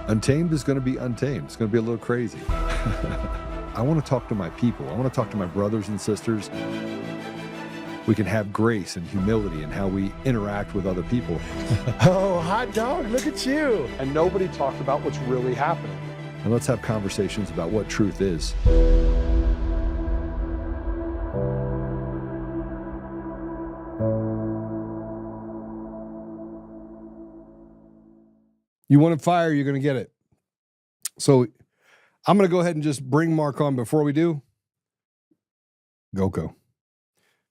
Untamed is going to be untamed. It's going to be a little crazy. I want to talk to my people. I want to talk to my brothers and sisters. We can have grace and humility in how we interact with other people. Oh, hot dog, look at you. And nobody talked about what's really happening. And let's have conversations about what truth is. You want to fire, you're going to get it. So I'm going to go ahead and just bring Mark on. Before we do, GoCo.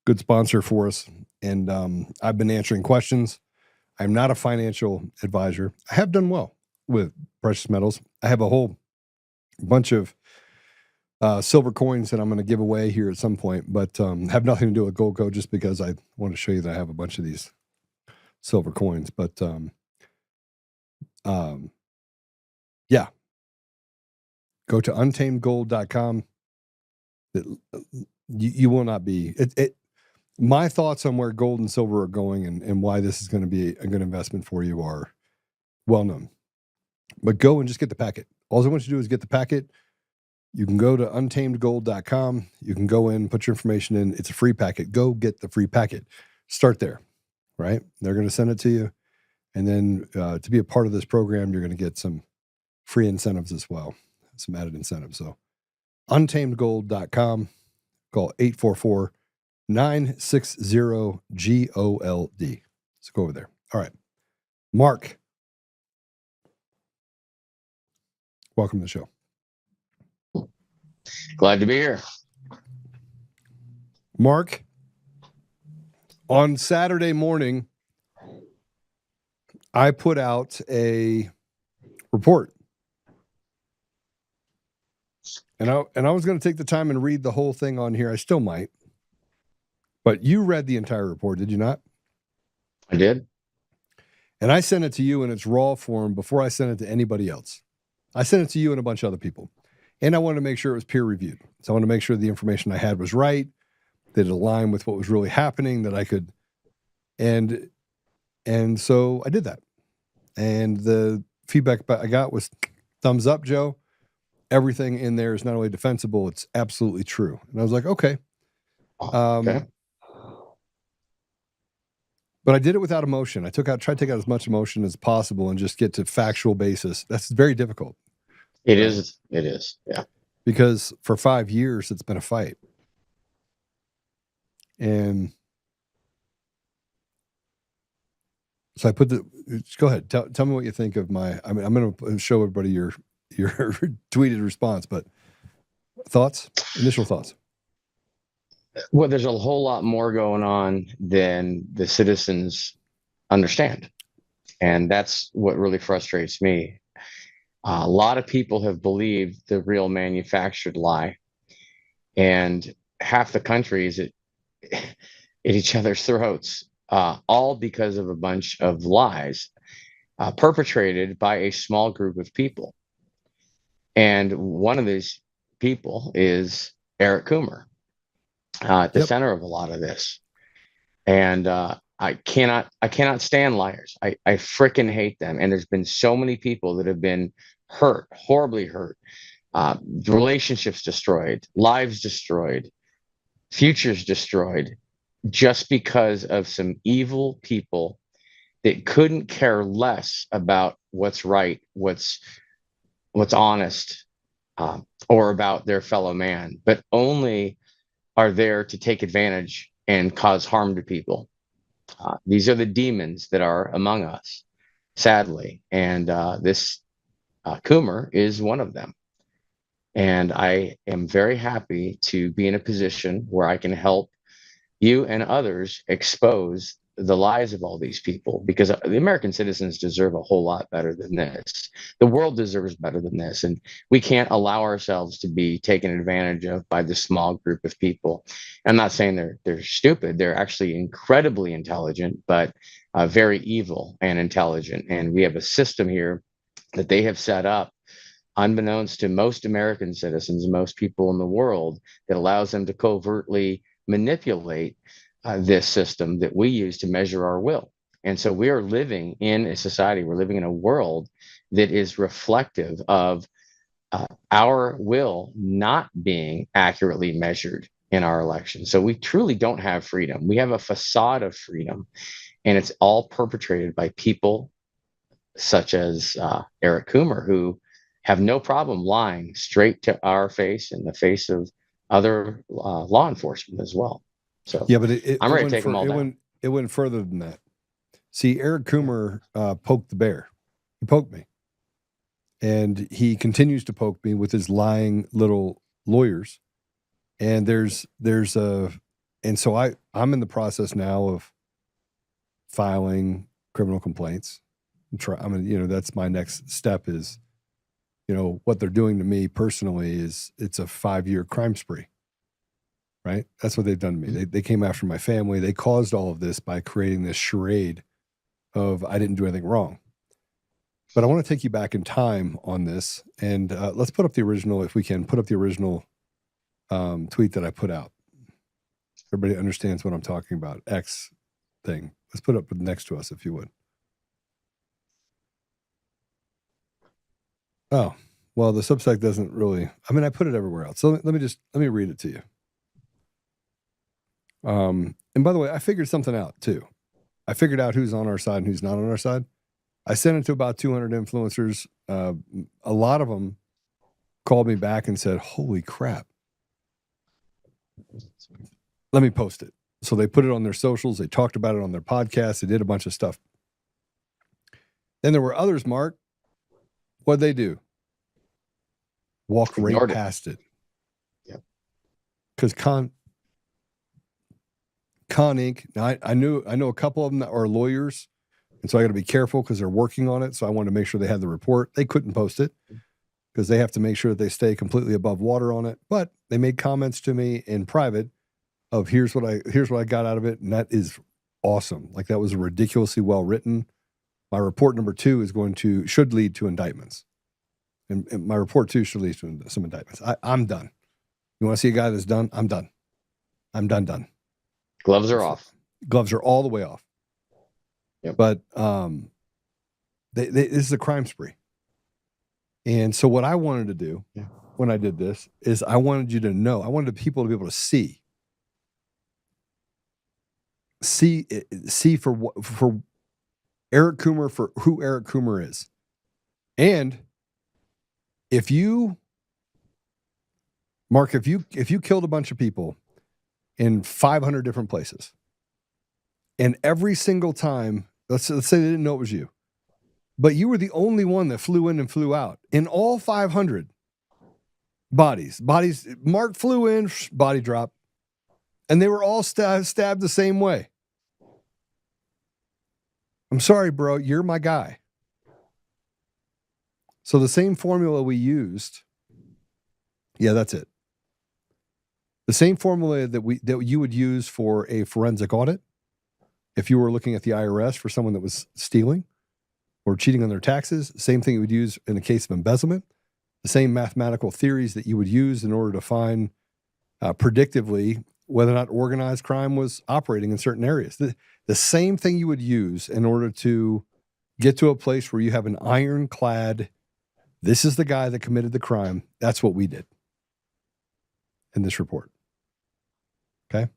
Good sponsor for us. And I've been answering questions. I'm not a financial advisor. I have done well with precious metals. I have a whole bunch of silver coins that I'm going to give away here at some point, but have nothing to do with GoCo, just because I want to show you that I have a bunch of these silver coins. But yeah, go to untamedgold.com. You will not be my thoughts on where gold and silver are going and why this is going to be a good investment for you are well known. But go and just get the packet. All I want you to do is get the packet. You can go to untamedgold.com. You can go in, put your information in. It's a free packet. Go get the free packet. Start there, right? They're going to send it to you. And then to be a part of this program, you're going to get some free incentives as well, some added incentives. So untamedgold.com, call 844-960-GOLD. Let's go over there. All right. Mark, welcome to the show. Glad to be here. Mark, on Saturday morning, I put out a report. And I was going to take the time and read the whole thing on here. I still might. But you read the entire report, did you not? I did. And I sent it to you in its raw form before I sent it to anybody else. I sent it to you and a bunch of other people. And I wanted to make sure it was peer reviewed. So I wanted to make sure the information I had was right, that it aligned with what was really happening, that I could. And so I did that. And the feedback I got was thumbs up, Joe. Everything in there is not only defensible, it's absolutely true. And I was like, okay. Okay. But I did it without emotion. I tried to take out as much emotion as possible and just get to factual basis. That's very difficult. It is. Yeah. Because for 5 years, it's been a fight. And so I put go ahead. Tell me what you think of I'm going to show everybody your tweeted response, but initial thoughts. Well, there's a whole lot more going on than the citizens understand. And that's what really frustrates me. A lot of people have believed the real manufactured lie, and half the country is at each other's throats, all because of a bunch of lies perpetrated by a small group of people. And one of these people is Eric Coomer, at the center of a lot of this. And I cannot stand liars. I freaking hate them. And there's been so many people that have been hurt, horribly hurt, relationships destroyed, lives destroyed, futures destroyed, just because of some evil people that couldn't care less about what's right, what's honest, or about their fellow man, but only are there to take advantage and cause harm to people. These are the demons that are among us, sadly. And this Coomer is one of them. And I am very happy to be in a position where I can help you and others expose the lies of all these people, because the American citizens deserve a whole lot better than this. The world deserves better than this. And we can't allow ourselves to be taken advantage of by this small group of people. I'm not saying they're stupid. They're actually incredibly intelligent, but very evil and intelligent. And we have a system here that they have set up, unbeknownst to most American citizens, most people in the world, that allows them to covertly manipulate this system that we use to measure our will. And so we are living in a society, we're living in a world that is reflective of our will not being accurately measured in our election. So we truly don't have freedom. We have a facade of freedom, and it's all perpetrated by people such as Eric Coomer, who have no problem lying straight to our face and the face of other law enforcement as well. So Yeah, but I'm ready to take them all down. It went further than that. See, Eric Coomer poked the bear. He poked me. And he continues to poke me with his lying little lawyers. And so I'm in the process now of filing criminal complaints. That's my next step is, what they're doing to me personally is it's a 5-year crime spree, right? That's what they've done to me. They came after my family. They caused all of this by creating this charade of I didn't do anything wrong. But I want to take you back in time on this, and let's put up the original, if we can, put up the original tweet that I put out. Everybody understands what I'm talking about, X thing. Let's put it up next to us, if you would. Oh, well, the Substack doesn't really, I put it everywhere else. So let me read it to you. And by the way, I figured something out too. I figured out who's on our side and who's not on our side. I sent it to about 200 influencers. A lot of them called me back and said, holy crap. Let me post it. So they put it on their socials. They talked about it on their podcast. They did a bunch of stuff. Then there were others, Mark. What'd they do? Walked right past it. Yep. Because Con Inc., now I know a couple of them that are lawyers. And so I got to be careful because they're working on it. So I wanted to make sure they had the report. They couldn't post it because they have to make sure that they stay completely above water on it. But they made comments to me in private of here's what I got out of it. And that is awesome. Like that was ridiculously well written. My report number 2 should lead to indictments. And my report 2 should lead to some indictments. I'm done. You want to see a guy that's done? I'm done. I'm done. Gloves are off. Gloves are all the way off. Yep. But this is a crime spree. And so what I wanted to do when I did this is I wanted you to know, I wanted people to be able to see for Eric Coomer, for who Eric Coomer is. And if you killed a bunch of people in 500 different places, and every single time, let's say they didn't know it was you, but you were the only one that flew in and flew out in all 500 bodies, Mark flew in, body drop, and they were all stabbed the same way. I'm sorry, bro, you're my guy. So the same formula we used, that's it. The same formula that you would use for a forensic audit, if you were looking at the IRS for someone that was stealing or cheating on their taxes, same thing you would use in a case of embezzlement, the same mathematical theories that you would use in order to find predictively whether or not organized crime was operating in certain areas. The same thing you would use in order to get to a place where you have an ironclad, this is the guy that committed the crime. That's what we did in this report. Okay?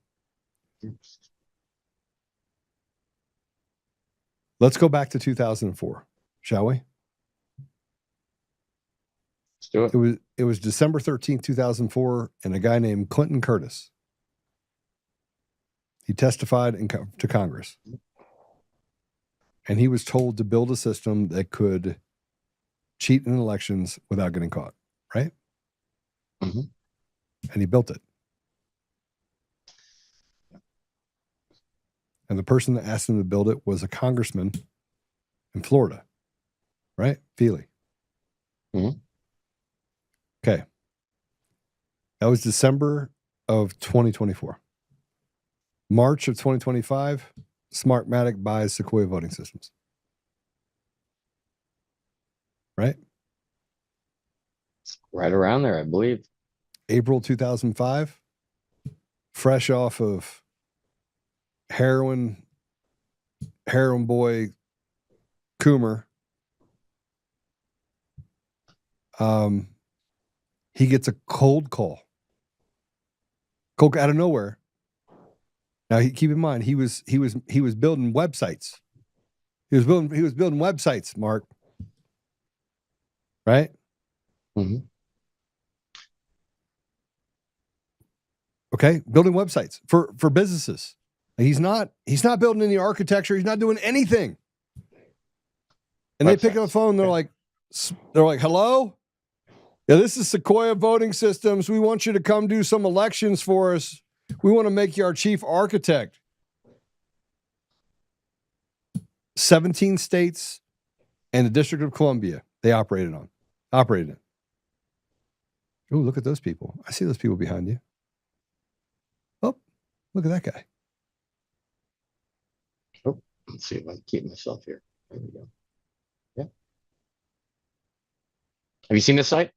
Let's go back to 2004, shall we? Let's do it. It was December 13th, 2004, and a guy named Clinton Curtis. He testified to Congress. And he was told to build a system that could cheat in elections without getting caught, right? Mm-hmm. And he built it. And the person that asked him to build it was a congressman in Florida, right? Feely. Mm-hmm. Okay. That was December of 2024. March of 2025, Smartmatic buys Sequoia voting systems. Right? Right around there, I believe. April 2005, fresh off of heroin boy Coomer He gets a cold call out of nowhere. Now, keep in mind, he was building websites. He was building websites, Mark. Right? Mm-hmm. Okay, building websites for businesses. He's not building any architecture. He's not doing anything. And they pick up the phone. They're like, hello? Yeah, this is Sequoia Voting Systems. We want you to come do some elections for us. We want to make you our chief architect. 17 states and the District of Columbia they operated in. Oh, look at those people. I see those people behind you. Oh, look at that guy. Oh, let's see if I can keep myself here. There we go. Yeah. Have you seen this site?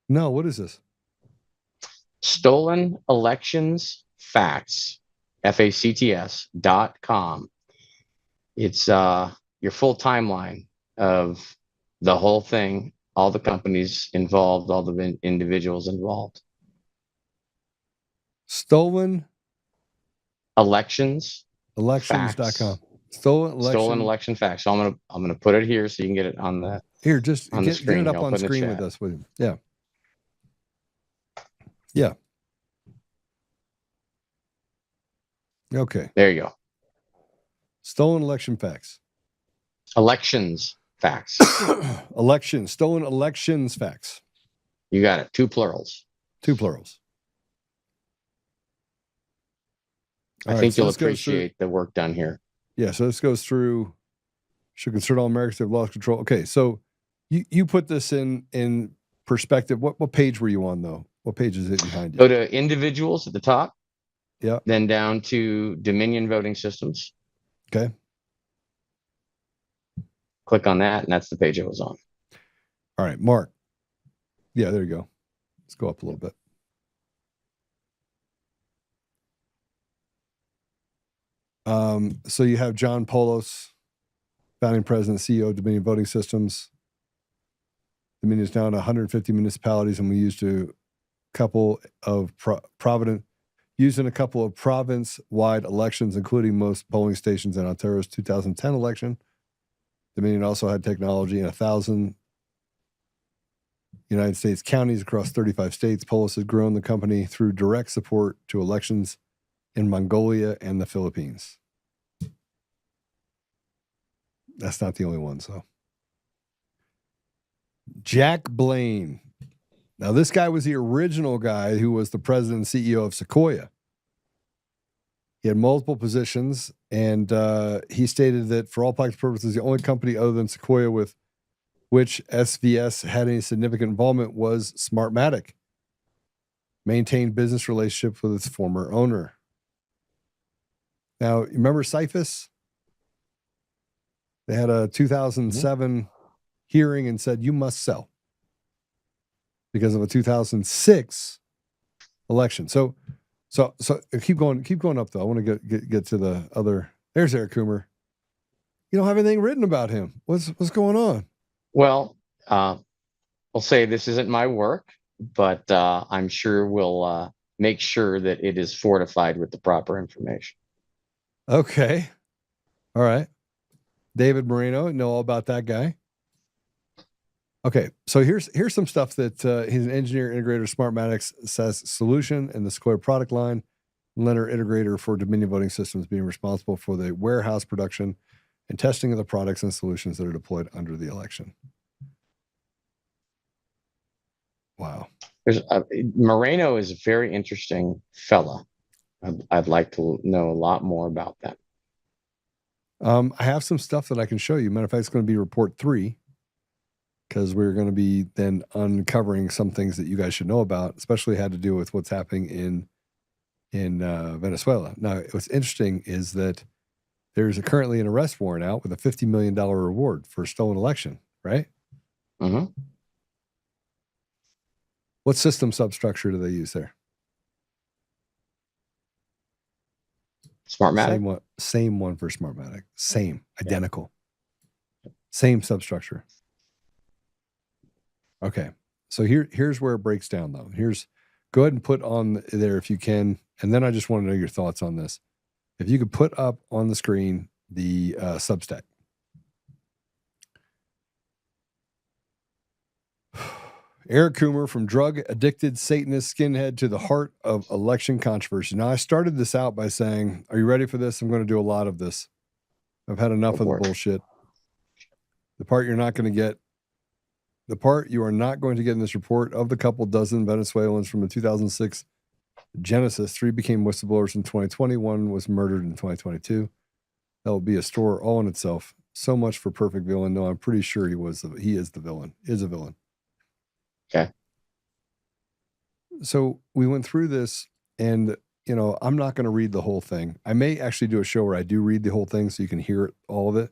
No, what is this? Stolen Elections Facts, FACTS.com. It's your full timeline of the whole thing, all the companies involved, all the individuals involved. Stolen Elections. Elections.com. Stolen election facts. So I'm gonna put it here so you can get it on the get screen. it up on screen with us. Yeah. Yeah. Okay. There you go. Stolen election facts. Elections facts. Stolen elections facts. You got it. 2 plurals. 2 plurals. I think you'll appreciate the work done here. Yeah, so this goes through. Should concern all Americans have lost control. Okay, so you put this in perspective. What page were you on though? What page is it behind you? Go to individuals at the top. Yeah. Then down to Dominion Voting Systems. Okay. Click on that, and that's the page it was on. All right, Mark. Yeah, there you go. Let's go up a little bit. So you have John Poulos, founding president, CEO of Dominion Voting Systems. Dominion is now in 150 municipalities, and we used a couple of province-wide elections, including most polling stations in Ontario's 2010 election. Dominion also had technology in 1,000 United States counties across 35 states. Poulos has grown the company through direct support to elections in Mongolia and the Philippines. That's not the only one, so. Jack Blaine. Now, this guy was the original guy who was the president and CEO of Sequoia. He had multiple positions, and he stated that for all practical purposes, the only company other than Sequoia with which SVS had any significant involvement was Smartmatic. Maintained business relationships with its former owner. Now, you remember CIFIS? They had a 2007 hearing and said, you must sell because of a 2006 election. So keep going up though. I want to get to the other. There's Eric Coomer. You don't have anything written about him. What's going on? Well, I'll say this isn't my work, but I'm sure we'll make sure that it is fortified with the proper information. Okay. All right. David Moreno, know all about that guy. Okay, so here's some stuff that he's an engineer integrator, Smartmatic says solution in the Sequoia product line, lender integrator for Dominion Voting Systems, being responsible for the warehouse production and testing of the products and solutions that are deployed under the election. Wow. Moreno is a very interesting fella. I'd like to know a lot more about that. I have some stuff that I can show you. Matter of fact, it's going to be report 3 because we're going to be then uncovering some things that you guys should know about, especially had to do with what's happening in Venezuela. Now, what's interesting is that there's currently an arrest warrant out with a $50 million reward for a stolen election, right? Mm-hmm. What system substructure do they use there? Smartmatic? Same one for Smartmatic. Same, identical. Same substructure. Okay. So here's where it breaks down, though. Go ahead and put on there if you can, and then I just want to know your thoughts on this. If you could put up on the screen the Substack. Eric Coomer, from drug-addicted Satanist skinhead to the heart of election controversy. Now, I started this out by saying, are you ready for this? I'm going to do a lot of this. I've had enough of the bullshit. The part you're not going to get, the part you are not going to get in this report, of the couple dozen Venezuelans from the 2006 Genesis, 3 became whistleblowers in 2021, was murdered in 2022. That will be a story all in itself. So much for perfect villain. No, I'm pretty sure he is the villain. Is a villain. Okay. So we went through this, and I'm not going to read the whole thing. I may actually do a show where I do read the whole thing so you can hear it, all of it.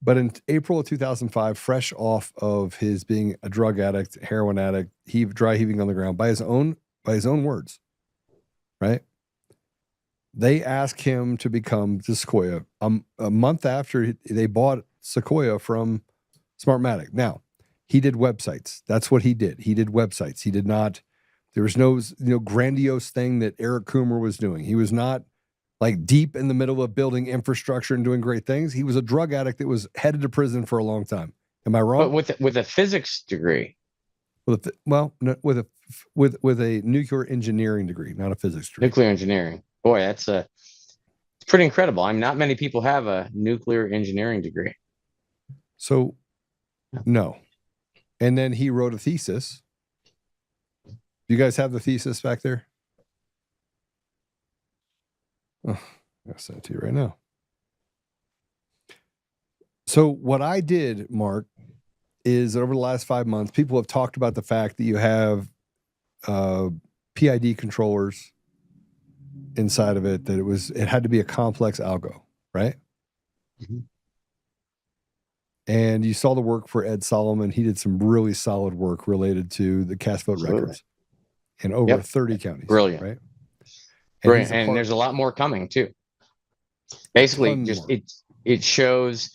But in April of 2005, fresh off of his being a drug addict, heroin addict, dry heaving on the ground by his own words, right? They asked him to become Sequoia a month after they bought Sequoia from Smartmatic. Now, he did websites. That's what he did. He did websites. He did not. There was no grandiose thing that Eric Coomer was doing. He was not like deep in the middle of building infrastructure and doing great things. He was a drug addict that was headed to prison for a long time. Am I wrong? But with a physics degree. With a nuclear engineering degree, not a physics degree. Nuclear engineering. Boy, it's pretty incredible. Not many people have a nuclear engineering degree. So, no. And then he wrote a thesis. Do you guys have the thesis back there? Oh, I'll send it to you right now. So what I did, Mark, is over the last 5 months, people have talked about the fact that you have PID controllers inside of it, that it had to be a complex algo, right? Mm-hmm. And you saw the work for Ed Solomon. He did some really solid work related to the cast vote records in over 30 counties. Brilliant. Right? Brilliant. And there's a lot more coming too. Basically, it shows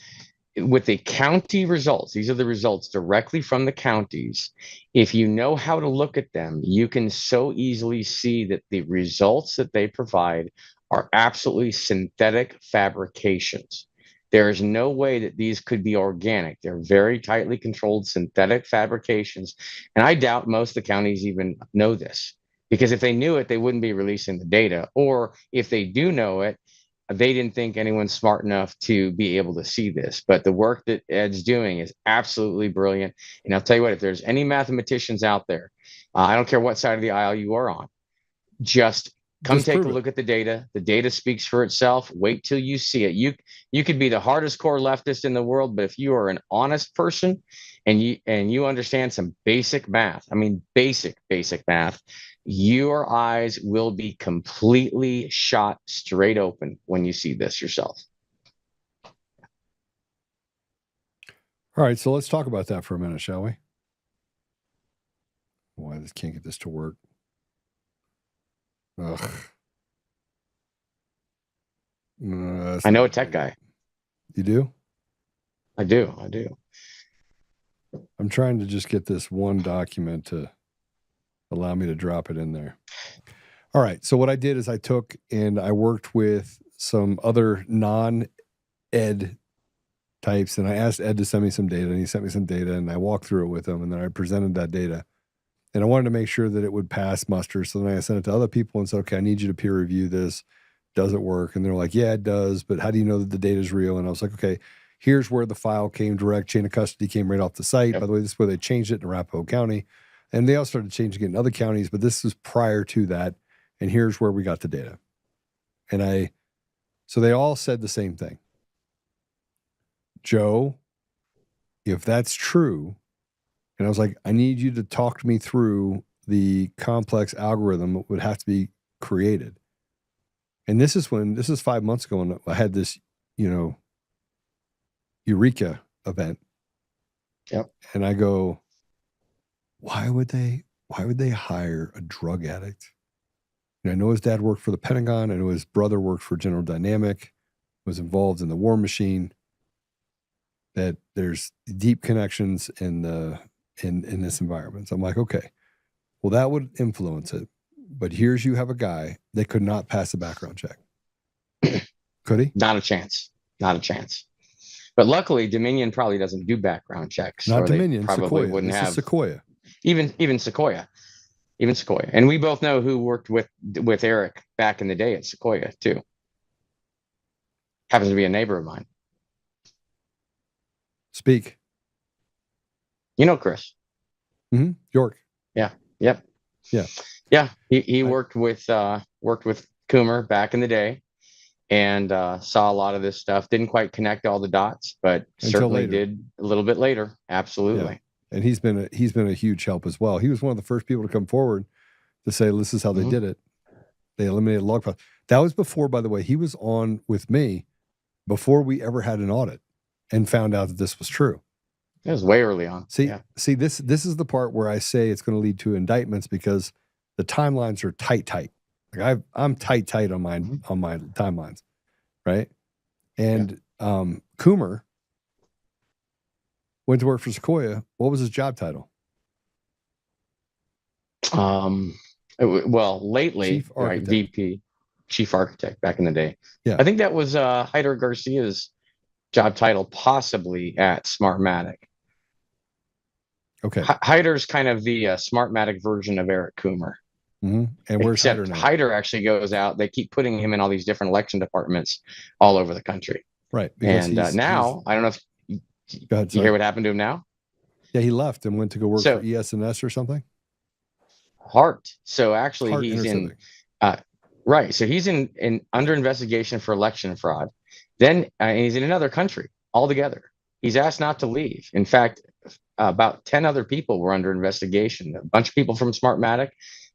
with the county results. These are the results directly from the counties. If you know how to look at them, you can so easily see that the results that they provide are absolutely synthetic fabrications. There is no way that these could be organic. They're very tightly controlled synthetic fabrications. And I doubt most of the counties even know this, because if they knew it, they wouldn't be releasing the data. Or if they do know it, they didn't think anyone's smart enough to be able to see this. But the work that Ed's doing is absolutely brilliant. And I'll tell you what, if there's any mathematicians out there, I don't care what side of the aisle you are on, just take a look at the data. The data speaks for itself. Wait till you see it. You could be the hardest core leftist in the world, but if you are an honest person and you understand some basic math, basic math, your eyes will be completely shot straight open when you see this yourself. All right, so let's talk about that for a minute, shall we? Why I can't get this to work. Ugh. I know a tech guy. You do? I do. I'm trying to just get this one document to allow me to drop it in there. All right. So what I did is I took and I worked with some other non-Ed types, and I asked Ed to send me some data, and he sent me some data, and I walked through it with him, and then I presented that data. And I wanted to make sure that it would pass muster. So then I sent it to other people and said, okay, I need you to peer review this. Does it work? And they're like, yeah, it does. But how do you know that the data is real? And I was like, okay, here's where the file came direct. Chain of custody came right off the site. Yep. By the way, this is where they changed it in Arapahoe County. And they all started changing it in other counties, but this was prior to that. And here's where we got the data. So they all said the same thing. Joe, if that's true, and I was like, I need you to talk me through the complex algorithm that would have to be created. And this is 5 months ago, and I had this, Eureka event. Yep. And I go, why would they hire a drug addict? And I know his dad worked for the Pentagon. I know his brother worked for General Dynamic, was involved in the war machine, that there's deep connections in the in this environment. So I'm like, okay, well, that would influence it. But here's you have a guy that could not pass a background check. Could he? Not a chance. Not a chance. But luckily, Dominion probably doesn't do background checks. Not or they Dominion, probably Sequoia. wouldn't This have is Sequoia. even Sequoia. Even Sequoia. And we both know who worked with Eric back in the day at Sequoia too. Happens to be a neighbor of mine. Speak. You know Chris. Mm-hmm. York. Yeah. Yep. Yeah. Yeah. He worked with Coomer back in the day, and saw a lot of this stuff. Didn't quite connect all the dots, but Until certainly later. did a little bit later. Absolutely. Yeah. And he's been a huge help as well. He was one of the first people to come forward to say, this is how they did it. They eliminated log files. That was before, by the way, he was on with me before we ever had an audit and found out that this was true. It was way early on. See, this is the part where I say it's going to lead to indictments because the timelines are tight. Like I'm tight on my timelines, right? And Coomer went to work for Sequoia. What was his job title? Well, lately, Chief Architect. VP, Chief Architect back in the day. Yeah. I think that was Hyder Garcia's job title, possibly at Smartmatic. Okay. Hyder's kind of the Smartmatic version of Eric Coomer. Mm-hmm. And where's Except Hyder now? Hyder actually goes out. They keep putting him in all these different election departments all over the country. Right. And now, I don't know if go ahead, you hear what happened to him now? Yeah, he left and went to go work for ES&S or something. Hart. So actually, Hart he's in. Intercivic. Right. So he's in under investigation for election fraud. Then he's in another country altogether. He's asked not to leave. In fact, about 10 other people were under investigation. A bunch of people from Smartmatic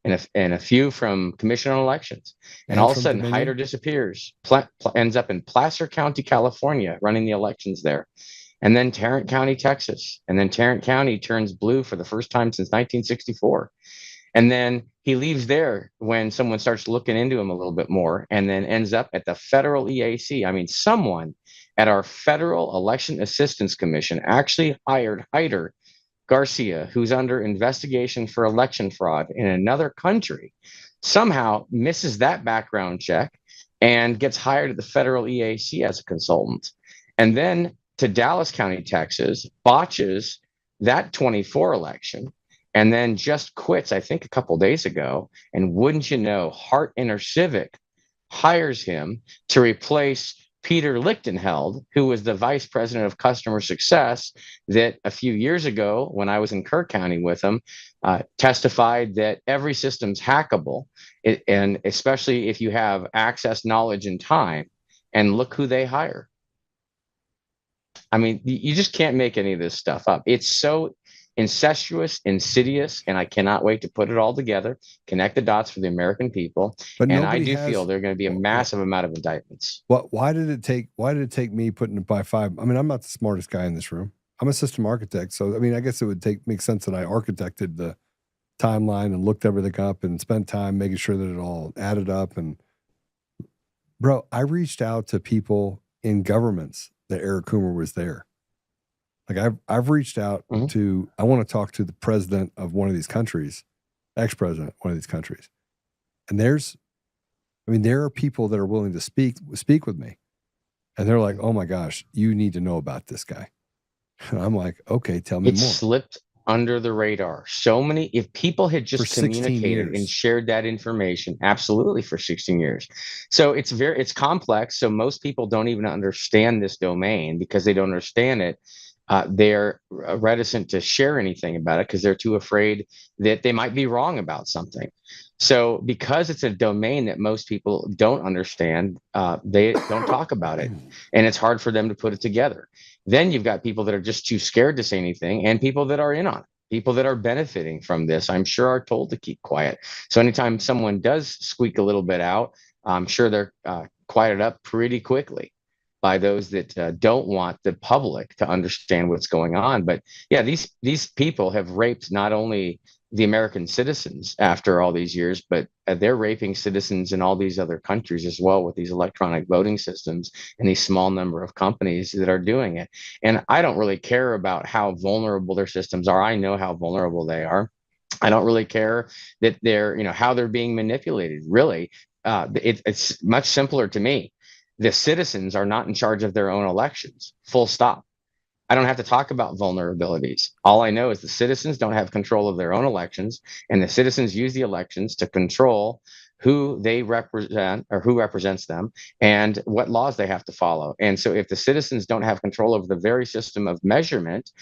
and a few from Commission on Elections. And all of a sudden, Dominion? Hyder disappears, ends up in Placer County, California, running the elections there. And then Tarrant County, Texas. And then Tarrant County turns blue for the first time since 1964. And then he leaves there when someone starts looking into him a little bit more, and then ends up at the federal EAC. I mean, someone at our Federal Election Assistance Commission actually hired Hyder Garcia, who's under investigation for election fraud in another country, somehow misses that background check and gets hired at the federal EAC as a consultant. And then to Dallas County, Texas, botches that 24 election, and then just quits, I think, a couple days ago. And wouldn't you know, Hart Intercivic hires him to replace Peter Lichtenheld, who was the vice president of customer success that a few years ago, when I was in Kerr County with him, testified that every system's hackable, and especially if you have access, knowledge, and time. And look who they hire. I mean, you just can't make any of this stuff up. It's so incestuous, insidious, and I cannot wait to put it all together, connect the dots for the American people. But and I do feel there are going to be a massive amount of indictments. Why did it take me putting it by 5? I mean, I'm not the smartest guy in this room. I'm a system architect. So, I mean, I guess it would make sense that I architected the timeline and looked everything up and spent time making sure that it all added up. And bro, I reached out to people in governments that Eric Coomer was there. Like I've reached out to, I want to talk to the president of one of these countries, ex-president of one of these countries. And there are people that are willing to speak with me. And they're like, oh my gosh, you need to know about this guy. And I'm like, okay, tell me more. It slipped under the radar. So many, if people had just communicated and shared that information, absolutely, for 16 years. So it's complex. So most people don't even understand this domain because they don't understand it. They're reticent to share anything about it because they're too afraid that they might be wrong about something. So because it's a domain that most people don't understand, they don't talk about it. And it's hard for them to put it together. Then you've got people that are just too scared to say anything, and people that are in on it. People that are benefiting from this, I'm sure, are told to keep quiet. So anytime someone does squeak a little bit out, I'm sure they're quieted up pretty quickly by those that don't want the public to understand what's going on. But yeah, these people have raped not only the American citizens after all these years, but they're raping citizens in all these other countries as well with these electronic voting systems and these small number of companies that are doing it. And I don't really care about how vulnerable their systems are. I know how vulnerable they are. I don't really care that they're, how they're being manipulated. Really, it's much simpler to me. The citizens are not in charge of their own elections. Full stop. I don't have to talk about vulnerabilities. All I know is the citizens don't have control of their own elections, and the citizens use the elections to control who they represent or who represents them and what laws they have to follow. And so, if the citizens don't have control over the very system of measurement,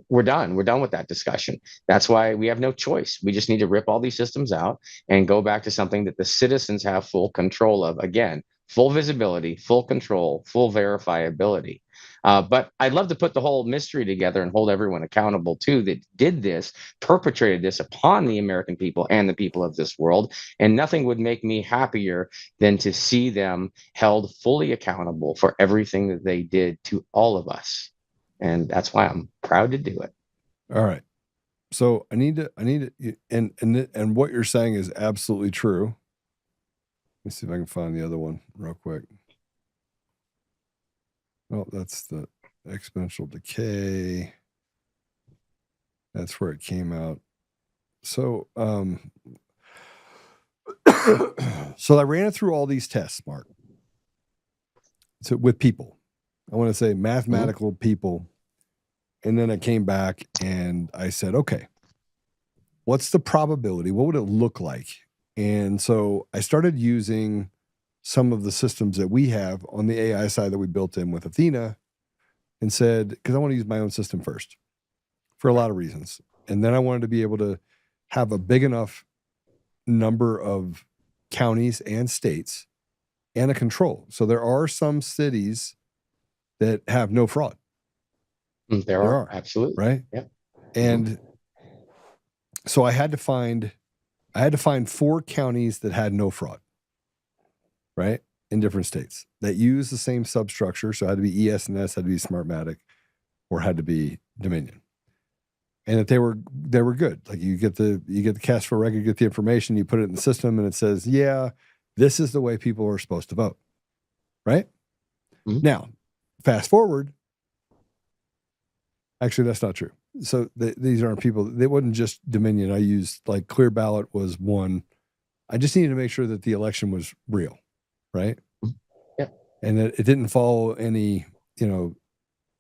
we're done. We're done with that discussion. That's why we have no choice. We just need to rip all these systems out and go back to something that the citizens have full control of. Again, full visibility, full control, full verifiability. But I'd love to put the whole mystery together and hold everyone accountable too that did this, perpetrated this upon the American people and the people of this world. And nothing would make me happier than to see them held fully accountable for everything that they did to all of us. And that's why I'm proud to do it. All right. So I need to, and what you're saying is absolutely true. Let me see if I can find the other one real quick. Oh, that's the exponential decay. That's where it came out. So, so I ran it through all these tests, Mark. So with people, I want to say mathematical people. And then I came back and I said, okay, what's the probability? What would it look like? And so I started using some of the systems that we have on the AI side that we built in with Athena and said, because I want to use my own system first for a lot of reasons. And then I wanted to be able to have a big enough number of counties and states and a control. So there are some cities that have no fraud. There are. Absolutely. Right. Yep. And so I had to find 4 counties that had no fraud. Right? In different states that use the same substructure. So it had to be ES&S, had to be Smartmatic, or had to be Dominion. And that they were good. Like you get the cash for record, you get the information, you put it in the system, and it says, yeah, this is the way people are supposed to vote. Right? Now, fast forward. Actually, that's not true. So these aren't people. They wasn't just Dominion. I used like Clear Ballot was one. I just needed to make sure that the election was real. Right. Yeah. And that it didn't follow any,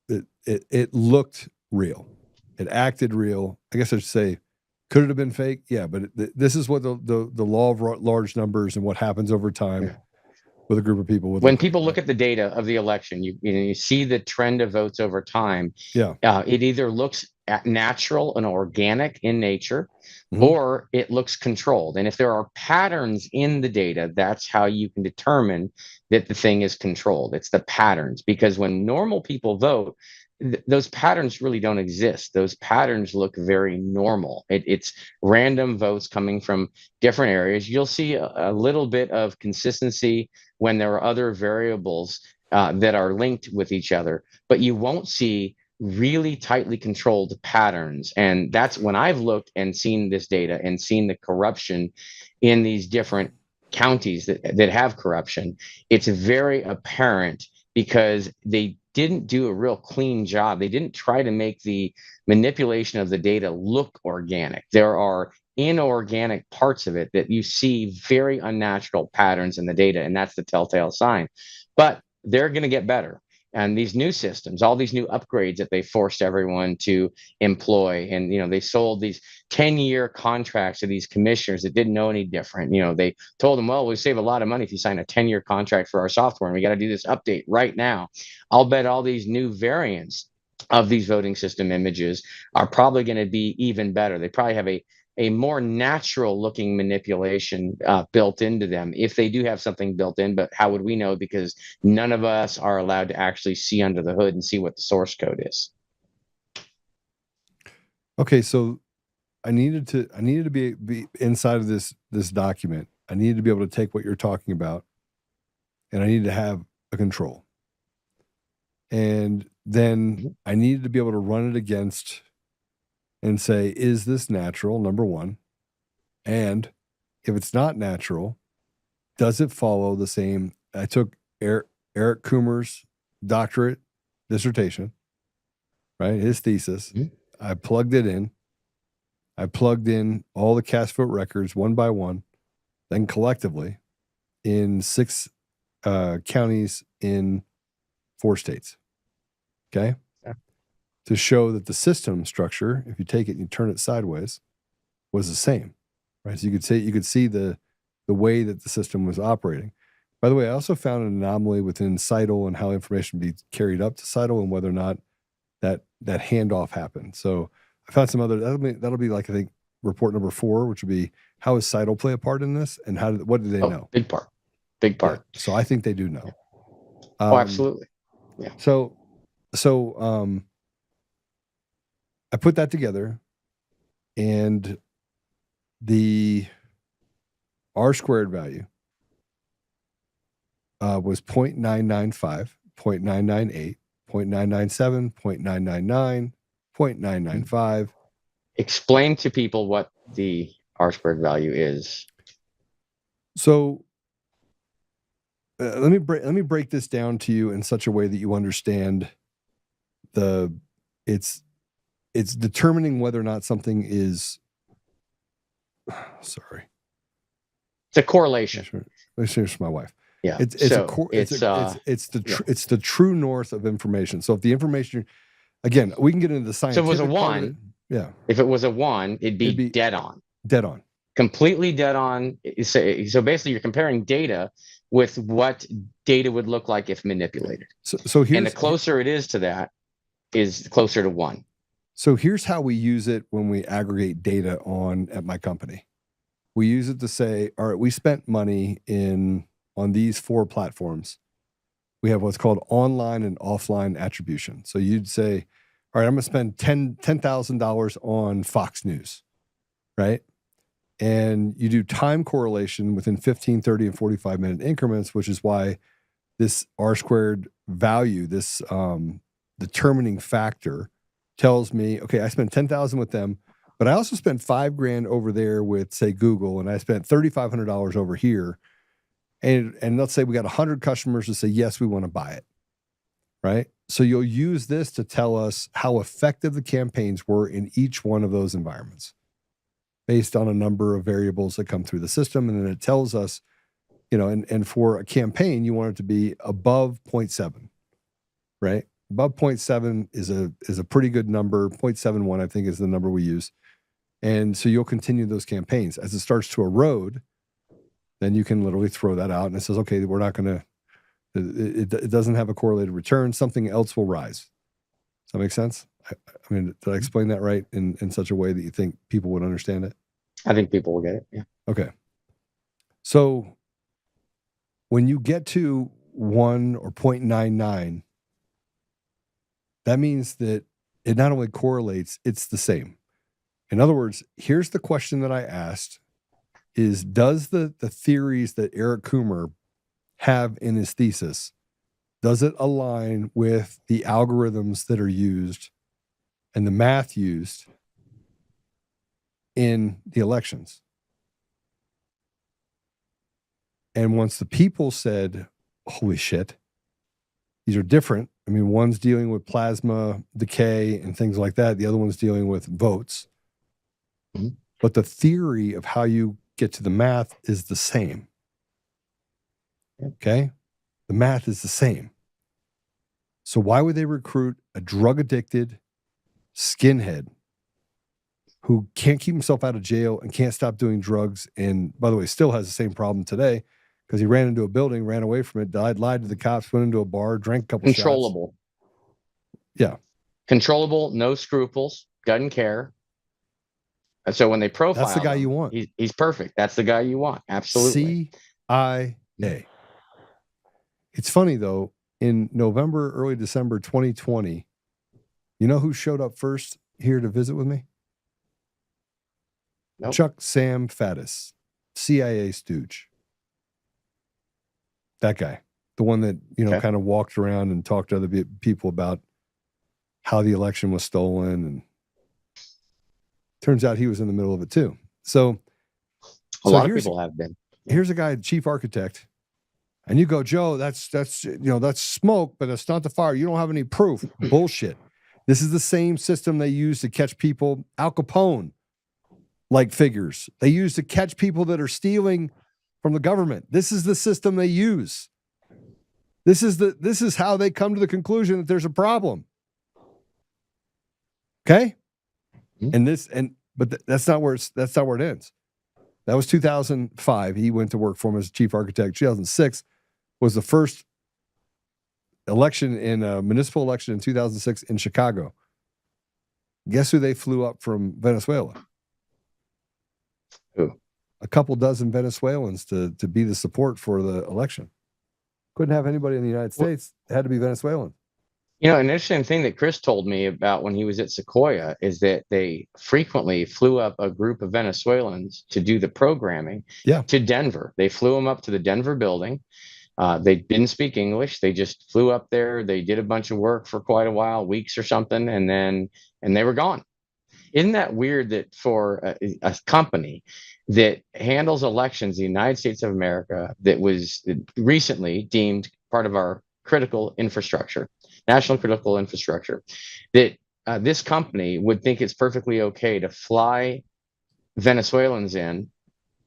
it looked real. It acted real. I guess I should say, could it have been fake? Yeah. But this is what the law of large numbers and what happens over time with a group of people. When people look at the data of the election, you see the trend of votes over time. Yeah. It either looks natural and organic in nature, or it looks controlled. And if there are patterns in the data, that's how you can determine that the thing is controlled. It's the patterns, because when normal people vote, those patterns really don't exist. Those patterns look very normal. It's random votes coming from different areas. You'll see a little bit of consistency when there are other variables that are linked with each other, but you won't see really tightly controlled patterns. And that's when I've looked and seen this data and seen the corruption in these different counties that have corruption. It's very apparent because they didn't do a real clean job. They didn't try to make the manipulation of the data look organic. There are inorganic parts of it that you see very unnatural patterns in the data, and that's the telltale sign. But they're going to get better. And these new systems, all these new upgrades that they forced everyone to employ, and they sold these 10-year contracts to these commissioners that didn't know any different. They told them, well, we save a lot of money if you sign a 10-year contract for our software, and we got to do this update right now. I'll bet all these new variants of these voting system images are probably going to be even better. They probably have a more natural looking manipulation built into them, if they do have something built in. But how would we know? Because none of us are allowed to actually see under the hood and see what the source code is. Okay, so I needed to be inside of this document. I needed to be able to take what you're talking about, and I needed to have a control. And then I needed to be able to run it against and say, is this natural, number one? And if it's not natural, does it follow the same? I took Eric Coomer's doctorate dissertation, right? His thesis. Mhm. I plugged it in. I plugged in all the cast vote records one by one, then collectively in 6 counties in 4 states. Okay. Yeah. To show that the system structure, if you take it and you turn it sideways, was the same, right? So you could see the way that the system was operating. By the way, I also found an anomaly within CITL and how information be carried up to CITL and whether or not that handoff happened. So I found some other, that'll be like, I think, report number 4, which would be, how does CITL play a part in this, and what do they know? Big part. Yeah, so I think they do know. Absolutely. Yeah. So I put that together, and the R squared value was 0.995, 0.998, 0.997, 0.999, 0.995. Explain to people what the R squared value is. So let me break this down to you in such a way that you understand it's determining whether or not something is sorry. It's a correlation. Let me finish my wife. Yeah. It's the true north of information. So if the information, again, we can get into the scientific. So if it was a 1, yeah. If it was a 1, it'd be dead on. Dead on. Completely dead on. So basically, you're comparing data with what data would look like if manipulated. So here's, and the closer it is to that, is closer to 1. So here's how we use it when we aggregate data at my company. We use it to say, all right, we spent money on these 4 platforms. We have what's called online and offline attribution. So you'd say, all right, I'm going to spend $10,000 on Fox News, right? And you do time correlation within 15, 30, and 45-minute increments, which is why this R squared value, this determining factor, tells me, okay, I spent $10,000 with them, but I also spent $5,000 over there with, say, Google, and I spent $3,500 over here. And let's say we got 100 customers to say, yes, we want to buy it, right? So you'll use this to tell us how effective the campaigns were in each one of those environments based on a number of variables that come through the system. And then it tells us, and for a campaign, you want it to be above 0.7, right? Above 0.7 is a pretty good number. 0.71, I think, is the number we use. And so you'll continue those campaigns. As it starts to erode, then you can literally throw that out, and it says, okay, we're not going to, it doesn't have a correlated return. Something else will rise. Does that make sense? I mean, did I explain that right in such a way that you think people would understand it? I think people will get it. Yeah. Okay. So when you get to 1 or 0.99, that means that it not only correlates, it's the same. In other words, here's the question that I asked is, does the theories that Eric Coomer have in his thesis, does it align with the algorithms that are used and the math used in the elections? And once the people said, holy shit, these are different. I mean, one's dealing with plasma decay and things like that. The other one's dealing with votes. Mm-hmm. But the theory of how you get to the math is the same. Okay? The math is the same. So why would they recruit a drug-addicted skinhead who can't keep himself out of jail and can't stop doing drugs, and, by the way, still has the same problem today because he ran into a building, ran away from it, died, lied to the cops, went into a bar, drank a couple shots. Controllable. Yeah. Controllable, no scruples, doesn't care. And so when they profile that's the guy you want. He's perfect. That's the guy you want. Absolutely. CIA. It's funny, though, in November, early December 2020, you know who showed up first here to visit with me? Nope. Chuck Sam Faddis, CIA stooge. That guy. The one that, kind of walked around and talked to other people about how the election was stolen. And Turns out he was in the middle of it too. So A lot of people have been. Here's a guy, chief architect, and you go, Joe, that's smoke, but it's not the fire. You don't have any proof. Bullshit. This is the same system they use to catch people, Al Capone like figures. They use to catch people that are stealing from the government. This is the system they use. This is how they come to the conclusion that there's a problem. Okay? But that's not where it ends. That was 2005. He went to work for him as chief architect. 2006 was the first election in a municipal election in 2006 in Chicago. Guess who they flew up from Venezuela? Who? A couple dozen Venezuelans to be the support for the election. Couldn't have anybody in the United States. It had to be Venezuelan. An interesting thing that Chris told me about when he was at Sequoia is that they frequently flew up a group of Venezuelans to do the programming to Denver. They flew them up to the Denver building. They didn't speak English. They just flew up there. They did a bunch of work for quite a while, weeks or something, and they were gone. Isn't that weird that for a company that handles elections in the United States of America that was recently deemed part of our critical infrastructure, national critical infrastructure, that this company would think it's perfectly okay to fly Venezuelans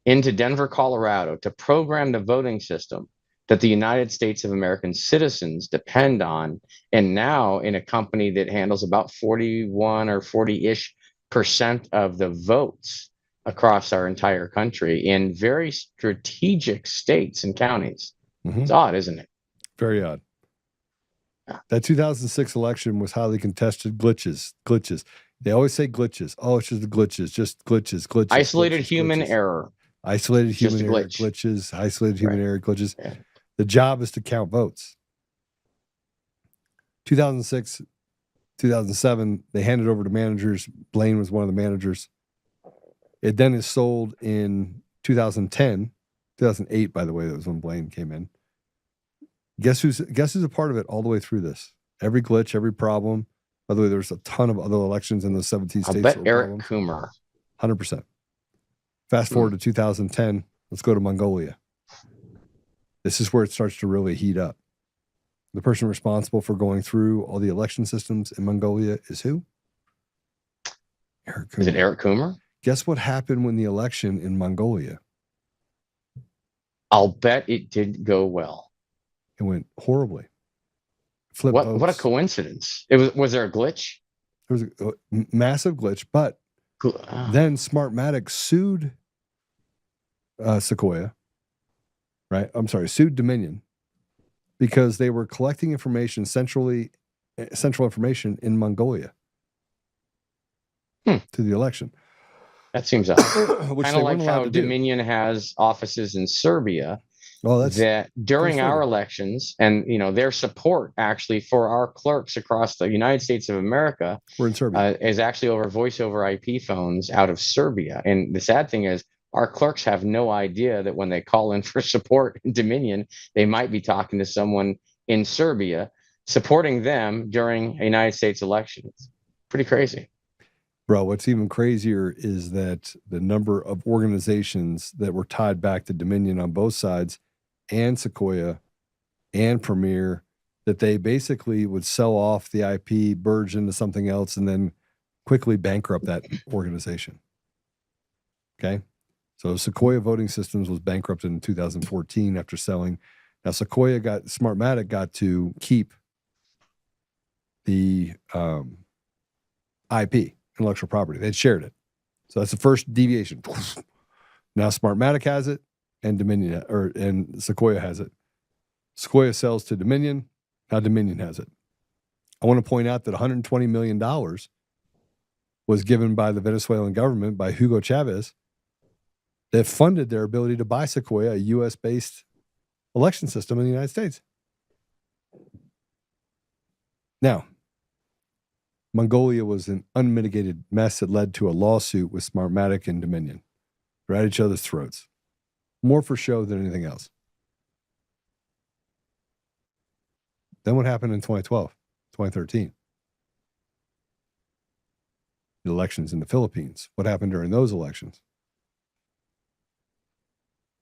into Denver, Colorado to program the voting system that the United States of American citizens depend on, and now in a company that handles about 41 or 40-ish% of the votes across our entire country in very strategic states and counties. Mm-hmm. It's odd, isn't it? Very odd. That 2006 election was highly contested. Glitches. They always say glitches. Oh, it's just the glitches. Just glitches. Isolated human error. Isolated human error glitches. Isolated human error glitches. Yeah. The job is to count votes. 2006, 2007, they handed over to managers. Blaine was one of the managers. It then is sold in 2010, 2008, by the way. That was when Blaine came in. Guess who's a part of it all the way through this? Every glitch, every problem. By the way, there's a ton of other elections in those 17 states. I bet Eric Coomer. 100%. Fast forward to 2010. Let's go to Mongolia. This is where it starts to really heat up. The person responsible for going through all the election systems in Mongolia is who? Eric Coomer. Is it Eric Coomer? Guess what happened when the election in Mongolia? I'll bet it did go well. It went horribly. What a coincidence. Was there a glitch? There was a massive glitch, but then Smartmatic sued Sequoia, right? I'm sorry, sued Dominion because they were collecting information, central information in Mongolia to the election. That seems odd. Kind of like how Dominion has offices in Serbia. Well, that during our elections and their support actually for our clerks across the United States of America we're in Serbia. Is actually over voice over IP phones out of Serbia. And the sad thing is our clerks have no idea that when they call in for support in Dominion, they might be talking to someone in Serbia supporting them during a United States election. It's pretty crazy. Bro, what's even crazier is that the number of organizations that were tied back to Dominion on both sides and Sequoia and Premier, that they basically would sell off the IP, merge into something else, and then quickly bankrupt that organization. Okay? So Sequoia Voting Systems was bankrupted in 2014 after selling. Now Smartmatic got to keep the IP, intellectual property. They'd shared it. So that's the first deviation. Now Smartmatic has it, and Dominion and Sequoia has it. Sequoia sells to Dominion. Now Dominion has it. I want to point out that $120 million was given by the Venezuelan government, by Hugo Chavez, that funded their ability to buy Sequoia, a U.S.-based election system in the United States. Now, Mongolia was an unmitigated mess that led to a lawsuit with Smartmatic and Dominion. They're at each other's throats. More for show than anything else. Then what happened in 2012, 2013? the elections in the Philippines. What happened during those elections?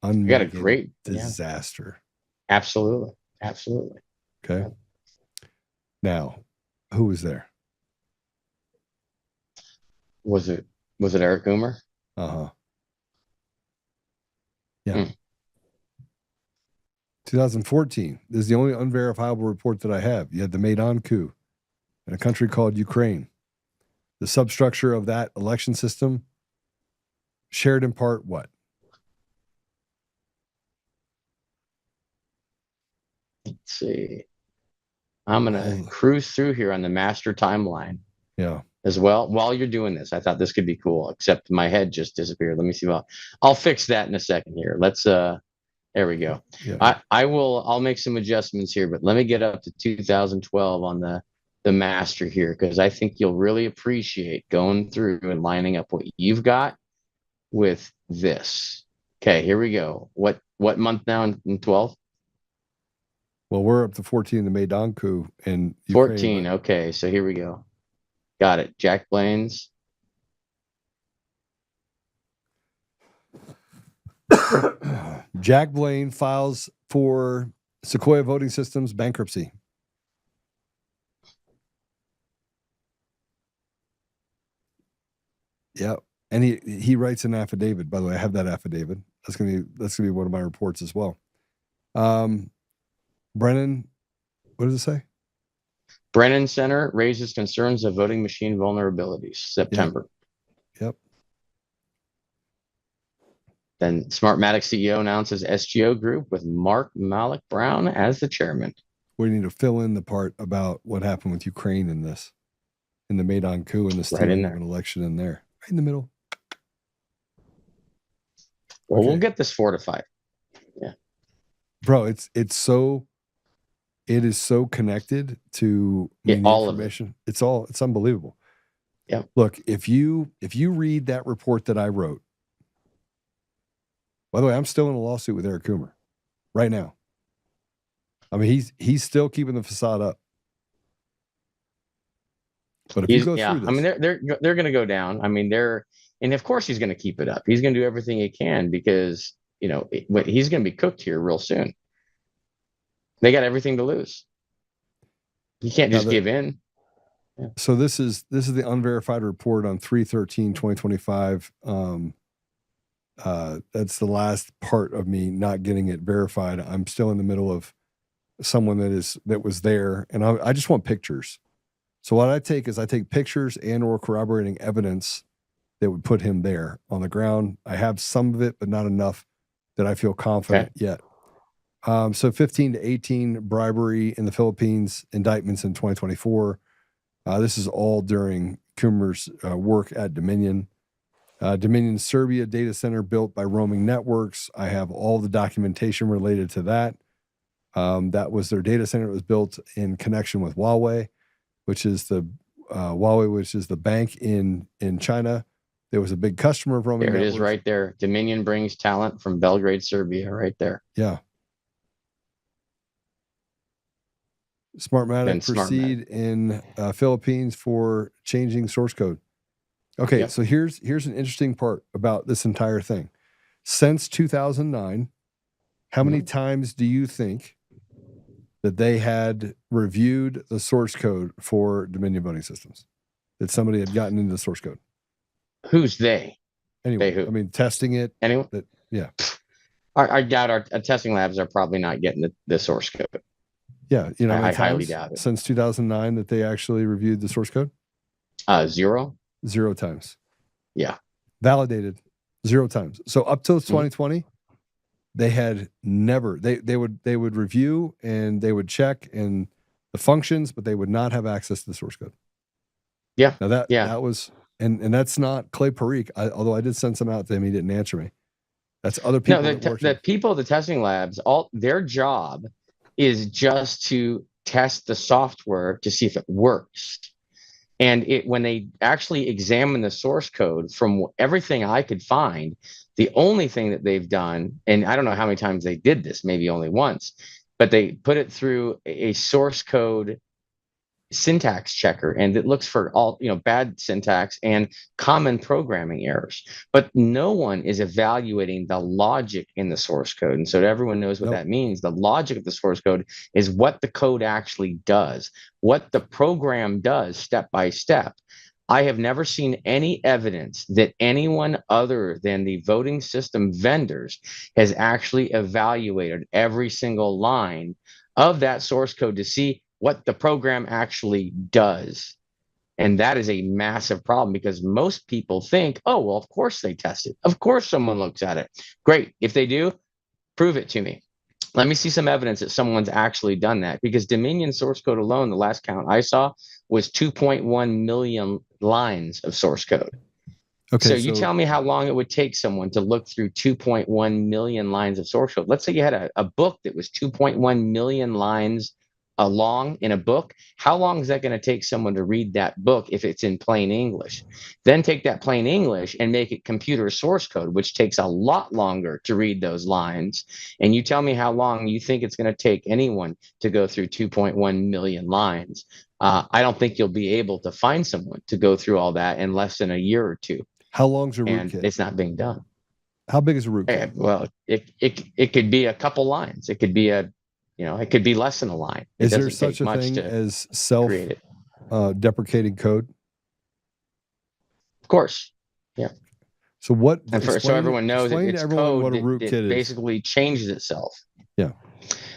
We got a Unmitigated great disaster. Yeah. Absolutely. Okay. Yeah. Now, who was there? Was it Eric Coomer? Uh-huh. Yeah. Mm. 2014. This is the only unverifiable report that I have. You had the Maidan coup in a country called Ukraine. The substructure of that election system shared in part what? Let's see. I'm gonna cruise through here on the master timeline. Yeah. As well. While you're doing this, I thought this could be cool, except my head just disappeared. Let me see. I'll fix that in a second here. Let's there we go. Yeah. I'll make some adjustments here, but let me get up to 2012 on the master here, because I think you'll really appreciate going through and lining up what you've got with this. Okay, here we go. What month now in 12? Well, we're up to 14, the Maidan coup in Ukraine. 14. Okay, so here we go. Got it. Jack Blaine's. Jack Blaine files for Sequoia Voting Systems bankruptcy. Yeah. And he writes an affidavit. By the way, I have that affidavit. That's gonna be one of my reports as well. Brennan, what does it say? Brennan Center raises concerns of voting machine vulnerabilities. September. Yep. Then Smartmatic CEO announces SGO group with Mark Malik Brown as the chairman. We need to fill in the part about what happened with Ukraine in this, in the Maidan coup and the stealing of an election in there, right in the middle. Well, we'll get this fortified. Yeah, bro, it is so connected to all information. Of it. It's unbelievable. Yeah. Look, if you read that report that I wrote, by the way, I'm still in a lawsuit with Eric Coomer right now. I mean, he's still keeping the facade up. But if you go through this, I mean, they're going to go down. I mean, and of course he's going to keep it up. He's going to do everything he can, because he's going to be cooked here real soon. They got everything to lose. You can't just give in. Yeah. So this is the unverified report on 3/13/2025. That's the last part of me not getting it verified. I'm still in the middle of someone that was there, and I just want pictures. So what I take pictures and or corroborating evidence that would put him there on the ground. I have some of it, but not enough that I feel confident yet. So 15 to 18 bribery in the Philippines, indictments in 2024. This is all during Coomer's work at Dominion. Dominion Serbia data center built by roaming networks. I have all the documentation related to that. That was their data center. It was built in connection with Huawei, which is the bank in China. There was a big customer of roaming networks. There it is right there. Dominion brings talent from Belgrade, Serbia, right there. Yeah. Smartmatic proceed in Philippines for changing source code. Okay, so here's an interesting part about this entire thing. Since 2009, how many times do you think that they had reviewed the source code for Dominion voting systems? That somebody had gotten into the source code? Who's they? Anyway, they who? I mean, testing it. Anyone? Yeah. I doubt our testing labs are probably not getting the source code. Yeah, I highly doubt it. Since 2009 that they actually reviewed the source code? 0. 0 times. Yeah. Validated 0 times. So up till 2020, they had never. They would review and they would check and the functions, but they would not have access to the source code. Yeah. Now that was and that's not Clay Parikh. Although I did send some out to him, he didn't answer me. That's other people. No, the people, the testing labs, all their job is just to test the software to see if it works. And when they actually examine the source code, from everything I could find, the only thing that they've done, and I don't know how many times they did this, maybe only once, but they put it through a source code syntax checker, and it looks for all, bad syntax and common programming errors. But no one is evaluating the logic in the source code. And so everyone knows what that means. The logic of the source code is what the code actually does, what the program does step by step. I have never seen any evidence that anyone other than the voting system vendors has actually evaluated every single line of that source code to see what the program actually does. And that is a massive problem, because most people think, oh, well, of course they test it. Of course someone looks at it. Great. If they do, prove it to me. Let me see some evidence that someone's actually done that, because Dominion source code alone, the last count I saw, was 2.1 million lines of source code. Okay, so you tell me how long it would take someone to look through 2.1 million lines of source code. Let's say you had a book that was 2.1 million lines long in a book. How long is that going to take someone to read that book if it's in plain English? Then take that plain English and make it computer source code, which takes a lot longer to read those lines. And you tell me how long you think it's going to take anyone to go through 2.1 million lines. I don't think you'll be able to find someone to go through all that in less than a year or two. How long's a rootkit? It's not being done. How big is a rootkit? Well, it could be a couple lines. It could be it could be less than a line. Is there such a thing as self-deprecating code? Of course. Yeah. So what? So everyone knows it's code what a rootkit is. Basically changes itself. Yeah.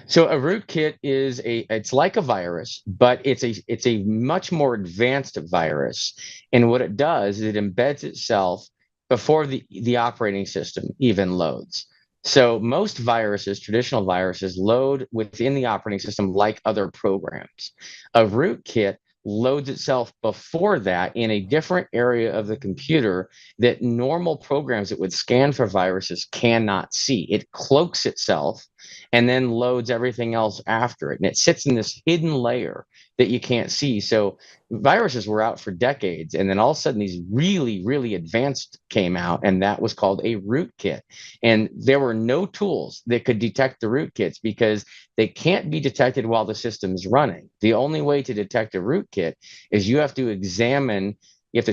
So a rootkit is it's like a virus, but it's a much more advanced virus. And what it does is it embeds itself before the operating system even loads. So most viruses, traditional viruses, load within the operating system like other programs. A rootkit loads itself before that in a different area of the computer that normal programs that would scan for viruses cannot see. It cloaks itself and then loads everything else after it. And it sits in this hidden layer that you can't see. So viruses were out for decades, and then all of a sudden these really, really advanced came out, and that was called a rootkit. And there were no tools that could detect the rootkits because they can't be detected while the system's running. The only way to detect a rootkit is you have to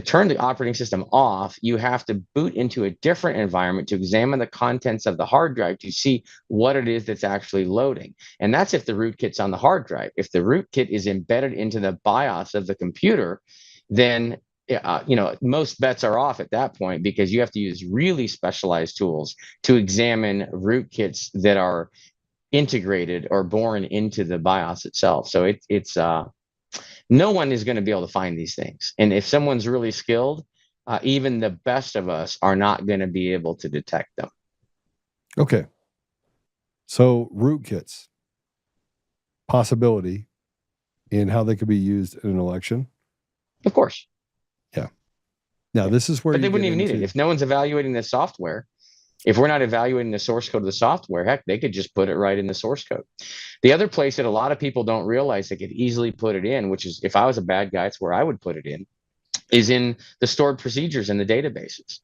turn the operating system off. You have to boot into a different environment to examine the contents of the hard drive to see what it is that's actually loading. And that's if the rootkit's on the hard drive. If the rootkit is embedded into the BIOS of the computer, then most bets are off at that point, because you have to use really specialized tools to examine rootkits that are integrated or born into the BIOS itself. So it's no one is going to be able to find these things. And if someone's really skilled, even the best of us are not going to be able to detect them. Okay. So rootkits, possibility in how they could be used in an election. Of course. Yeah. Now this is where but they wouldn't even need it. If no one's evaluating the software, if we're not evaluating the source code of the software, heck, they could just put it right in the source code. The other place that a lot of people don't realize they could easily put it in, which is, if I was a bad guy, it's where I would put it in, is in the stored procedures in the databases.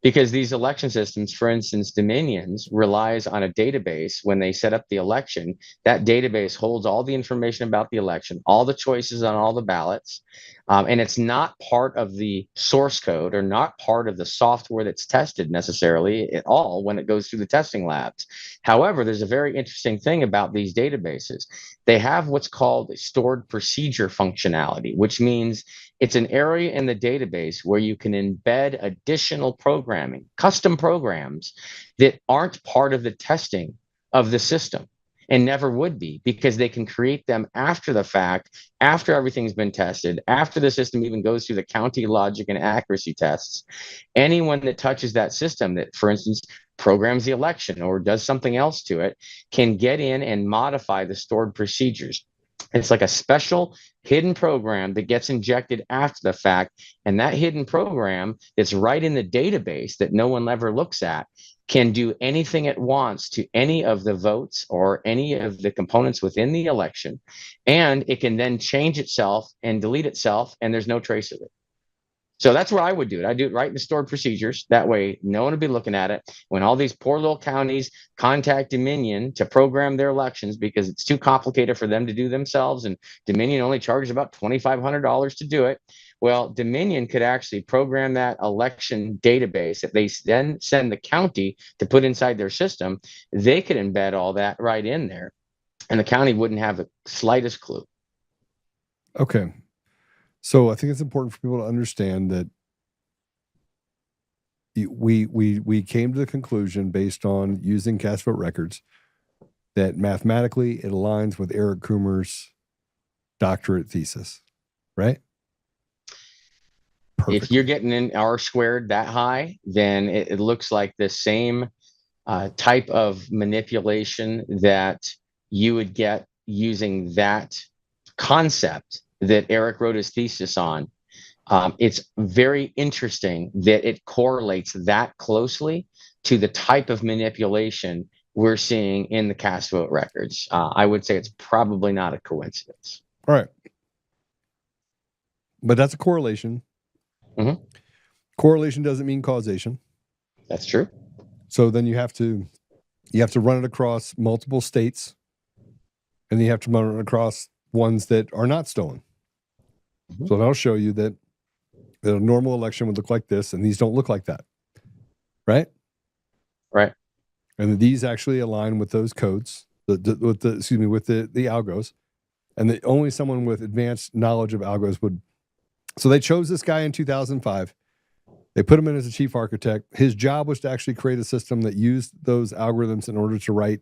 Because these election systems, for instance, Dominions relies on a database when they set up the election. That database holds all the information about the election, all the choices on all the ballots. And it's not part of the source code or not part of the software that's tested necessarily at all when it goes through the testing labs. However, there's a very interesting thing about these databases. They have what's called stored procedure functionality, which means it's an area in the database where you can embed additional programming, custom programs that aren't part of the testing of the system and never would be, because they can create them after the fact, after everything's been tested, after the system even goes through the county logic and accuracy tests. Anyone that touches that system that, for instance, programs the election or does something else to it can get in and modify the stored procedures. It's like a special hidden program that gets injected after the fact. And that hidden program that's right in the database that no one ever looks at can do anything it wants to any of the votes or any of the components within the election. And it can then change itself and delete itself, and there's no trace of it. So that's where I would do it. I do it right in the stored procedures. That way, no one would be looking at it. When all these poor little counties contact Dominion to program their elections because it's too complicated for them to do themselves, and Dominion only charges about $2,500 to do it. Well, Dominion could actually program that election database. If they then send the county to put inside their system, they could embed all that right in there, and the county wouldn't have the slightest clue. Okay. So I think it's important for people to understand that we came to the conclusion based on using cast vote records that mathematically it aligns with Eric Coomer's doctorate thesis, right? If you're getting in R squared that high, then it looks like the same type of manipulation that you would get using that concept that Eric wrote his thesis on. It's very interesting that it correlates that closely to the type of manipulation we're seeing in the cast vote records. I would say it's probably not a coincidence. All right. But that's a correlation. Mm-hmm. Correlation doesn't mean causation. That's true. So then you have to run it across multiple states, and you have to run it across ones that are not stolen. Mm-hmm. So that'll show you that a normal election would look like this, and these don't look like that, right? Right. And these actually align with those codes, with the algos, and that only someone with advanced knowledge of algos would. So they chose this guy in 2005. They put him in as a chief architect. His job was to actually create a system that used those algorithms in order to write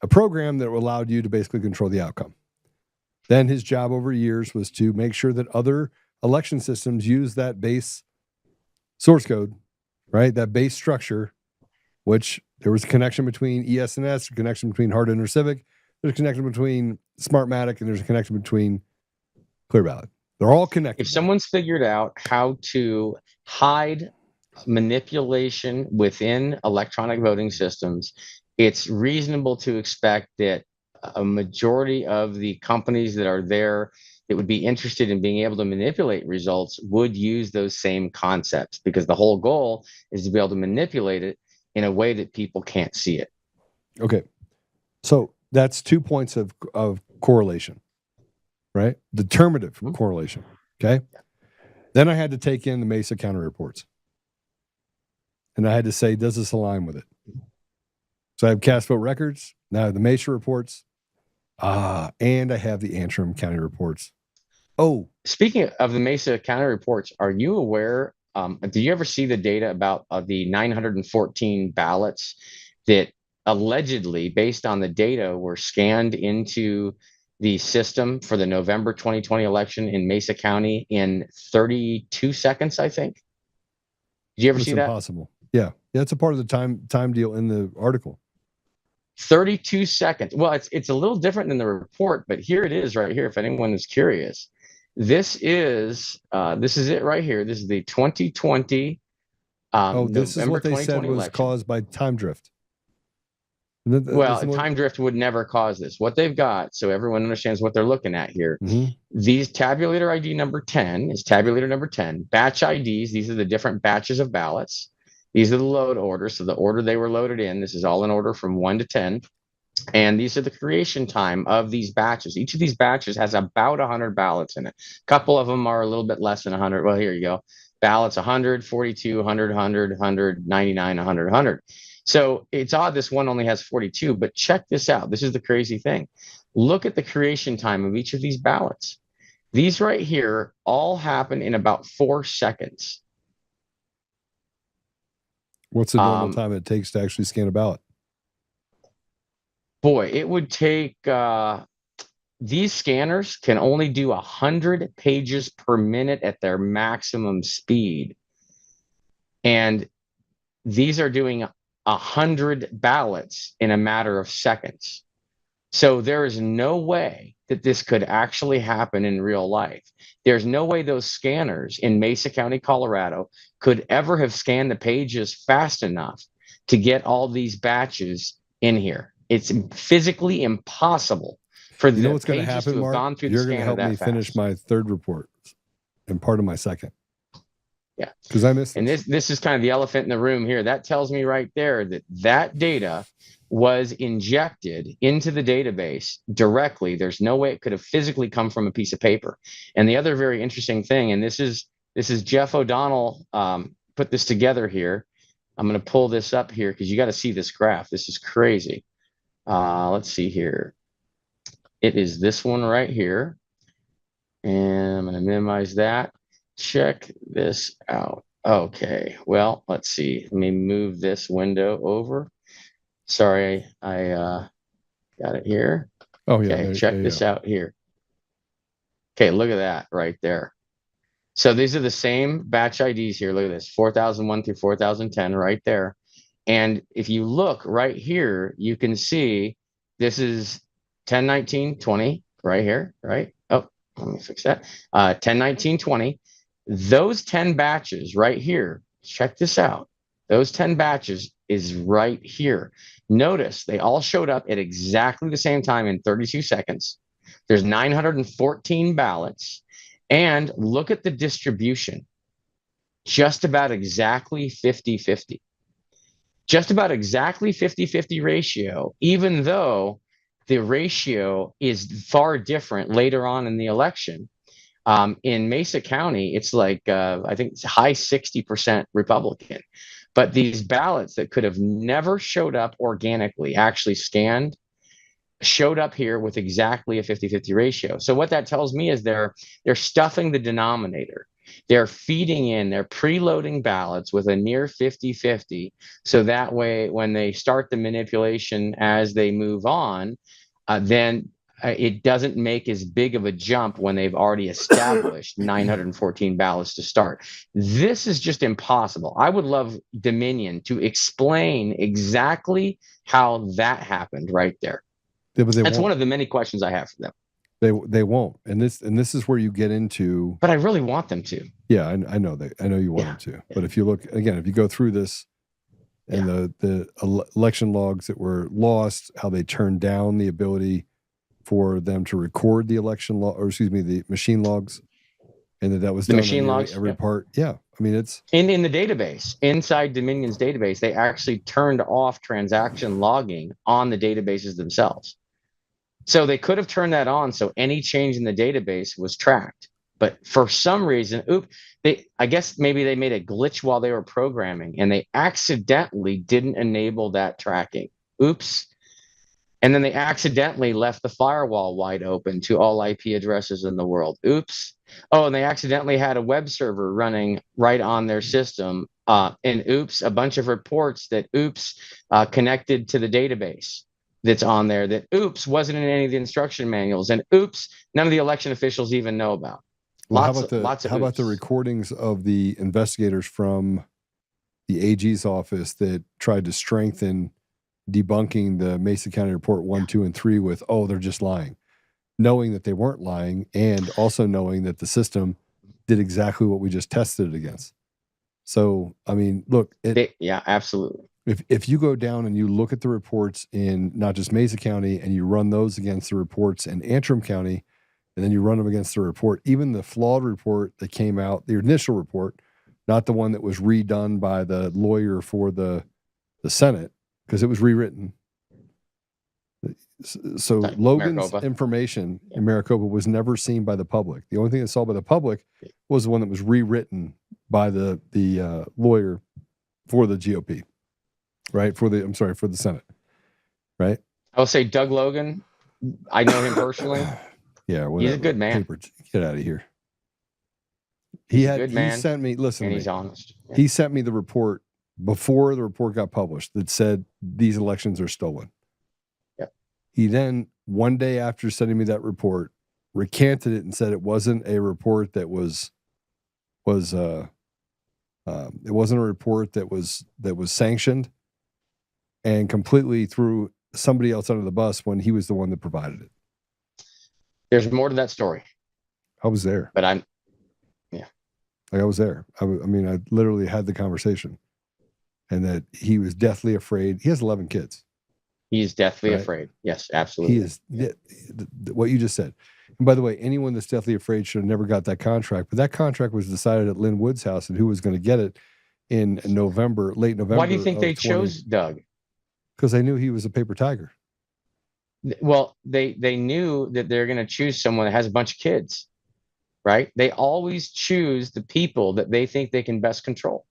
a program that allowed you to basically control the outcome. Then his job over years was to make sure that other election systems use that base source code, right? That base structure, which there was a connection between ES&S, a connection between Hard Enter Civic, there's a connection between Smartmatic, and there's a connection between Clear Ballot. They're all connected. If someone's figured out how to hide manipulation within electronic voting systems, it's reasonable to expect that a majority of the companies that are there that would be interested in being able to manipulate results would use those same concepts, because the whole goal is to be able to manipulate it in a way that people can't see it. Okay. So that's 2 points of correlation, right? Determinative correlation. Okay. Then I had to take in the Mesa counter reports. And I had to say, does this align with it? So I have cast vote records. Now I have the Mesa reports. And I have the Antrim County reports. Oh, speaking of the Mesa County reports, are you aware? Do you ever see the data about the 914 ballots that allegedly, based on the data, were scanned into the system for the November 2020 election in Mesa County in 32 seconds, I think? Did you ever see that? It's impossible. Yeah. It's a part of the time deal in the article. 32 seconds. Well, it's a little different than the report, but here it is right here. If anyone is curious, this is it right here. This is the 2020. This is what they said was election. Caused by time drift. Well, time drift would never cause this. What they've got, so everyone understands what they're looking at here. Mm-hmm. These tabulator ID number 10 is tabulator number 10. Batch IDs, these are the different batches of ballots. These are the load orders, so the order they were loaded in. This is all in order from 1 to 10. And these are the creation time of these batches. Each of these batches has about 100 ballots in it. A couple of them are a little bit less than 100. Well, here you go. Ballots 100, 42, 100, 100, 100, 99, 100, 100. So it's odd this one only has 42, but check this out. This is the crazy thing. Look at the creation time of each of these ballots. These right here all happen in about 4 seconds. What's the normal time it takes to actually scan a ballot? Boy, it would take, these scanners can only do 100 pages per minute at their maximum speed. And these are doing 100 ballots in a matter of seconds. So there is no way that this could actually happen in real life. There's no way those scanners in Mesa County, Colorado could ever have scanned the pages fast enough to get all these batches in here. It's physically impossible for the what's going to happen, have Mark? gone through You're the going to help me finish my third report and part of my second. Yeah. Because I missed And this is kind of the elephant in the room here. That tells me right there that that data was injected into the database directly. There's no way it could have physically come from a piece of paper. And the other very interesting thing, and this is Jeff O'Donnell put this together here. I'm going to pull this up here because you got to see this graph. This is crazy. Let's see here. It is this one right here. And I'm going to minimize that. Check this out. Okay, well, let's see. Let me move this window over. Sorry, I got it here. Oh, yeah. Okay, check this out here. Okay, look at that right there. So these are the same batch IDs here. Look at this, 4001 through 4010 right there. And if you look right here, you can see this is 10/19/20 right here, right? Oh, let me fix that. 10/19/20. Those 10 batches right here, check this out. Those 10 batches is right here. Notice they all showed up at exactly the same time in 32 seconds. There's 914 ballots. And look at the distribution. Just about exactly 50-50. Just about exactly 50-50 ratio, even though the ratio is far different later on in the election. In Mesa County, it's like, I think it's high 60% Republican. But these ballots that could have never showed up organically, actually scanned, showed up here with exactly a 50-50 ratio. So what that tells me is they're stuffing the denominator. They're feeding in, they're preloading ballots with a near 50-50. So that way, when they start the manipulation as they move on, then it doesn't make as big of a jump when they've already established 914 ballots to start. This is just impossible. I would love Dominion to explain exactly how that happened right there. Yeah, but That's one of the many questions I have for them. They won't, and this is where you get into. But I really want them to. Yeah, I know you want them to. Yeah. But if you look again, if you go through this, and the election logs that were lost, how they turned down the ability for them to record the election log, or excuse me, the machine logs, and that was the done machine logs every part. Yeah, I mean it's in the database inside Dominion's database. They actually turned off transaction logging on the databases themselves. So they could have turned that on so any change in the database was tracked. But for some reason, I guess maybe they made a glitch while they were programming and they accidentally didn't enable that tracking. Oops. And then they accidentally left the firewall wide open to all IP addresses in the world. Oops. Oh, and they accidentally had a web server running right on their system. And oops, a bunch of reports that connected to the database that's on there that wasn't in any of the instruction manuals, and none of the election officials even know about. Well, how about the recordings of the investigators from the AG's office that tried to strengthen debunking the Mesa County Report 1, 2, and 3 with, they're just lying, knowing that they weren't lying, and also knowing that the system did exactly what we just tested it against. So, I mean, look, absolutely. If you go down and you look at the reports in not just Mesa County and you run those against the reports in Antrim County, and then you run them against the report, even the flawed report that came out, the initial report, not the one that was redone by the lawyer for the Senate, because it was rewritten. So Logan's information in Maricopa was never seen by the public. The only thing that saw by the public was the one that was rewritten by the lawyer for the GOP. Right, for the Senate, right? I'll say Doug Logan. I know him personally. Yeah, whatever. He's a good man. Get out of here. He sent me. Listen, and he's honest. Yeah. He sent me the report before the report got published that said these elections are stolen. Yep. He then, one day after sending me that report, recanted it and said it wasn't a report that was it wasn't a report that was sanctioned, and completely threw somebody else under the bus when he was the one that provided it. There's more to that story. I was there. But I was there. I mean, I literally had the conversation, and that he was deathly afraid. He has 11 kids. He's deathly afraid. Yes, absolutely. He is, what you just said. And by the way, anyone that's deathly afraid should have never got that contract. But that contract was decided at Lynn Wood's house, and who was going to get it in November, late November. Why do you think they chose Doug? Because they knew he was a paper tiger. Well, they knew that they're going to choose someone that has a bunch of kids, right? They always choose the people that they think they can best control.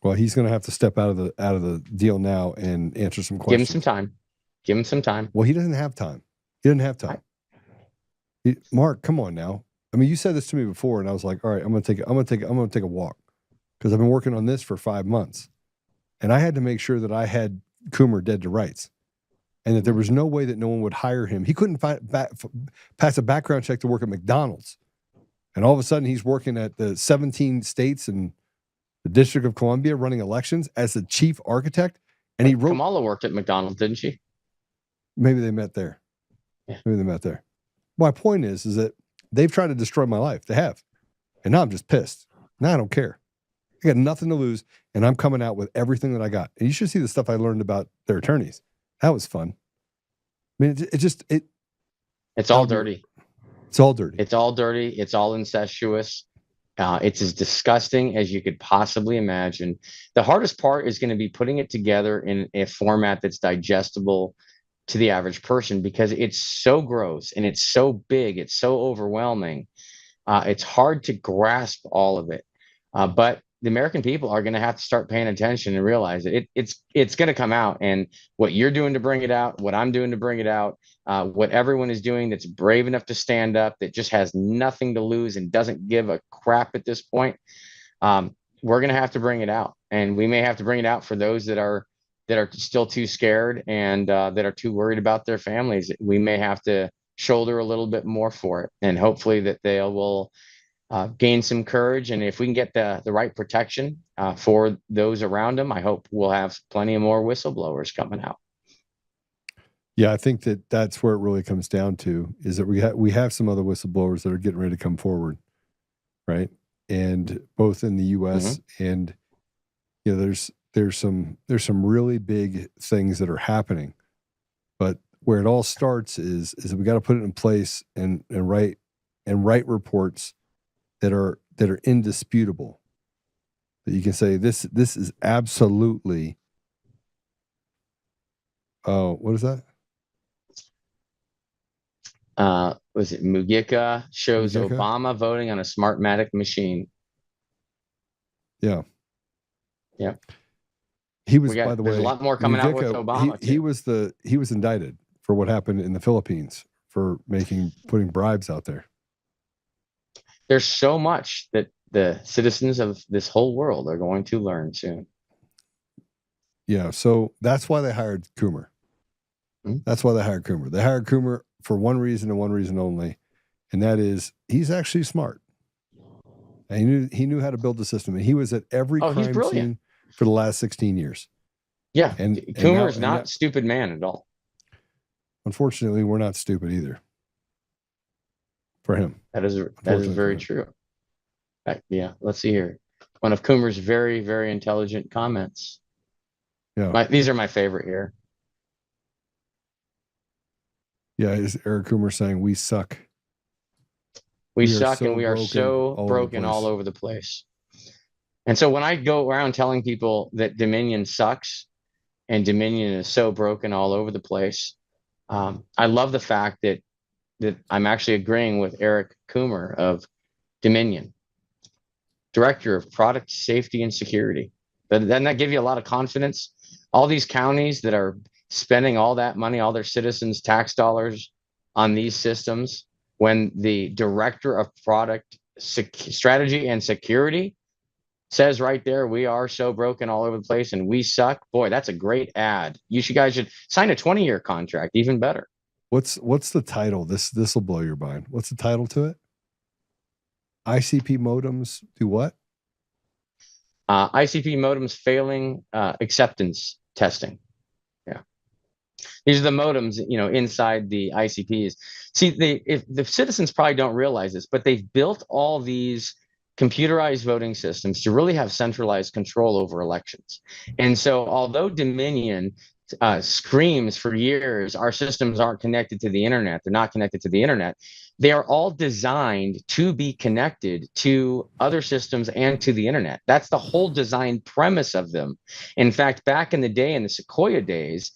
Well, he's going to have to step out of the deal now and answer some questions. Give him some time. Give him some time. Well, he doesn't have time. He doesn't have time. Mark, come on now. I mean, you said this to me before, and I was like, all right, I'm going to take a walk, because I've been working on this for 5 months, and I had to make sure that I had Coomer dead to rights, and that there was no way that no one would hire him. He couldn't pass a background check to work at McDonald's, and all of a sudden he's working at the 17 states and the District of Columbia running elections as the chief architect. And he wrote. Kamala worked at McDonald's, didn't she? Maybe they met there. Yeah. Maybe they met there. My point is that they've tried to destroy my life. They have. And now I'm just pissed. Now I don't care. I got nothing to lose, and I'm coming out with everything that I got. And you should see the stuff I learned about their attorneys. That was fun. I mean, it's all dirty. It's all dirty. It's all dirty. It's all incestuous. It's as disgusting as you could possibly imagine. The hardest part is going to be putting it together in a format that's digestible to the average person, because it's so gross and it's so big. It's so overwhelming. It's hard to grasp all of it. But the American people are going to have to start paying attention and realize that it's going to come out. And what you're doing to bring it out, what I'm doing to bring it out, what everyone is doing that's brave enough to stand up, that just has nothing to lose and doesn't give a crap at this point, we're going to have to bring it out. And we may have to bring it out for those that are still too scared and that are too worried about their families. We may have to shoulder a little bit more for it, and hopefully that they will gain some courage. And if we can get the right protection for those around them, I hope we'll have plenty of more whistleblowers coming out. Yeah, I think that's where it really comes down to, is that we have some other whistleblowers that are getting ready to come forward, right? And both in the U.S. and there's some really big things that are happening, but where it all starts is that we got to put it in place and write reports that are indisputable, that you can say this is absolutely. Oh, what is that? Was it Mugica shows Obama voting on a Smartmatic machine? Yeah. Yeah. He was, by the way, there's a lot more coming out with Obama. He was indicted for what happened in the Philippines for putting bribes out there. There's so much that the citizens of this whole world are going to learn soon. Yeah, so that's why they hired Coomer. That's why they hired Coomer. They hired Coomer for one reason and one reason only, and that is he's actually smart. And he knew how to build the system, and he was at every crime scene for the last 16 years. Yeah, and Coomer is not a stupid man at all. Unfortunately, we're not stupid either. For him, that is very true. Yeah, let's see here. One of Coomer's very, very intelligent comments. Yeah, these are my favorite here. Yeah, is Eric Coomer saying we suck? We suck, and we are so broken all over the place. And so when I go around telling people that Dominion sucks and Dominion is so broken all over the place, I love the fact that I'm actually agreeing with Eric Coomer of Dominion, Director of Product Safety and Security. But doesn't that give you a lot of confidence? All these counties that are spending all that money, all their citizens' tax dollars on these systems, when the Director of Product Strategy and Security says right there, we are so broken all over the place and we suck. Boy, that's a great ad. You guys should sign a 20-year contract, even better. What's the title? This will blow your mind. What's the title to it? ICP modems do what? ICP modems failing acceptance testing. Yeah, these are the modems, inside the ICPs. See, if the citizens probably don't realize this, but they've built all these computerized voting systems to really have centralized control over elections. And so, although Dominion screams for years, our systems aren't connected to the internet. They're not connected to the internet. They are all designed to be connected to other systems and to the internet. That's the whole design premise of them. In fact, back in the day, in the Sequoia days,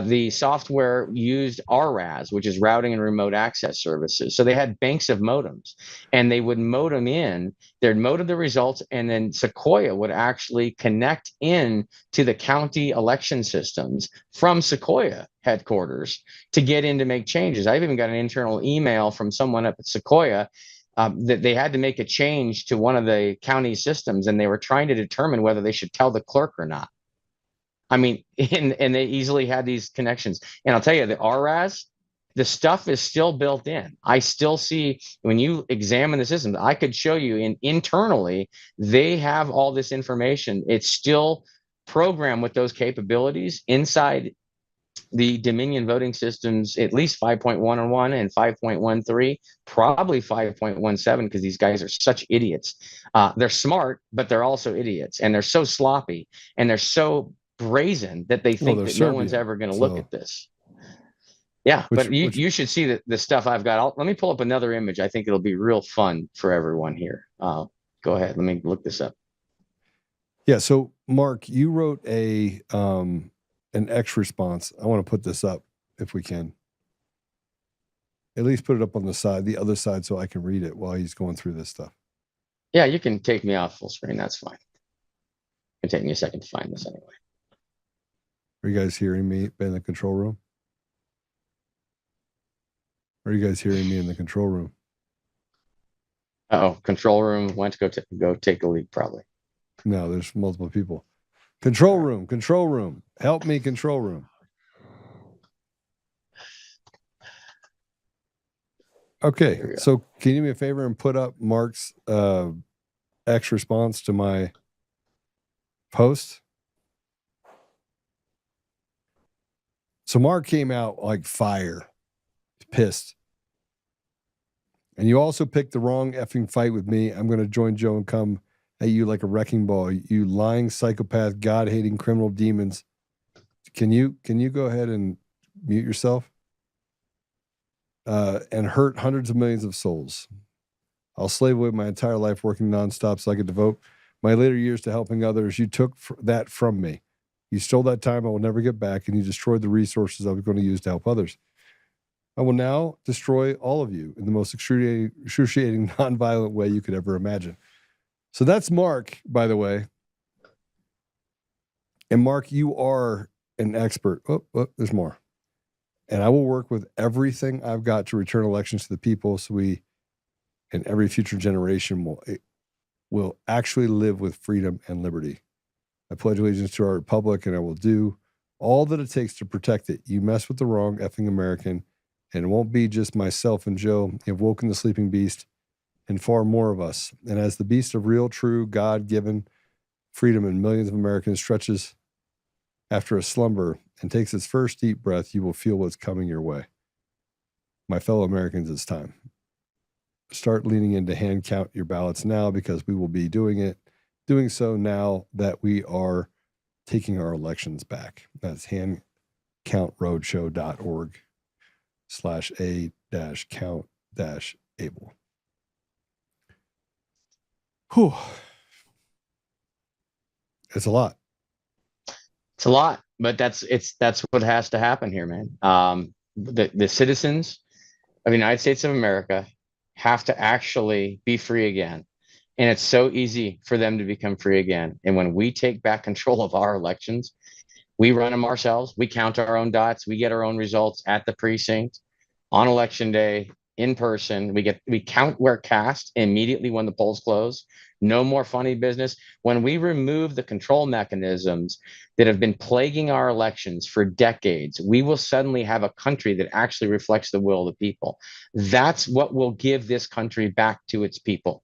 the software used RAS, which is routing and remote access services. So they had banks of modems, and they would modem in, they'd modem the results, and then Sequoia would actually connect in to the county election systems from Sequoia headquarters to get in to make changes. I've even got an internal email from someone up at Sequoia that they had to make a change to one of the county systems, and they were trying to determine whether they should tell the clerk or not. I mean, and they easily had these connections. And I'll tell you, the RAS, the stuff is still built in. I still see, when you examine the system, I could show you internally, they have all this information. It's still programmed with those capabilities inside the Dominion voting systems, at least 5.1 and 5.13, probably 5.17, because these guys are such idiots. They're smart, but they're also idiots, and they're so sloppy, and they're so brazen that they think that no one's ever going to look at this. Yeah, but you should see the stuff I've got. Let me pull up another image. I think it'll be real fun for everyone here. Go ahead. Let me look this up. Yeah. So, Mark, you wrote an X response. I want to put this up if we can. At least put it up on the other side, so I can read it while he's going through this stuff. Yeah, you can take me off full screen. That's fine. It'll take me a second to find this anyway. Are you guys hearing me in the control room? Are you guys hearing me in the control room? Control room went to go take a leak, probably. No, there's multiple people. Control room. Help me, control room. Okay, so can you do me a favor and put up Mark's X response to my post? So Mark came out like fire, pissed. And you also picked the wrong effing fight with me. I'm going to join Joe and come at you like a wrecking ball. You lying psychopath, God-hating criminal demons. Can you go ahead and mute yourself? And hurt hundreds of millions of souls. I'll slave away my entire life working nonstop so I could devote my later years to helping others. You took that from me. You stole that time I will never get back, and you destroyed the resources I was going to use to help others. I will now destroy all of you in the most excruciating, nonviolent way you could ever imagine. So that's Mark, by the way. And Mark, you are an expert. Oh, there's more. And I will work with everything I've got to return elections to the people so we and every future generation will actually live with freedom and liberty. I pledge allegiance to our republic, and I will do all that it takes to protect it. You mess with the wrong effing American, and it won't be just myself and Joe. You've woken the sleeping beast and far more of us. And as the beast of real, true, God-given freedom in millions of Americans stretches after a slumber and takes its first deep breath, you will feel what's coming your way. My fellow Americans, it's time. Start leaning in to hand count your ballots now, because we will be doing so now that we are taking our elections back. That's handcountroadshow.org/a-count-able. Whew. It's a lot. It's a lot, but that's what has to happen here, man. The citizens of the United States of America have to actually be free again. And it's so easy for them to become free again. And when we take back control of our elections, we run them ourselves. We count our own dots. We get our own results at the precinct on election day in person. We count where cast immediately when the polls close. No more funny business. When we remove the control mechanisms that have been plaguing our elections for decades, we will suddenly have a country that actually reflects the will of the people. That's what will give this country back to its people.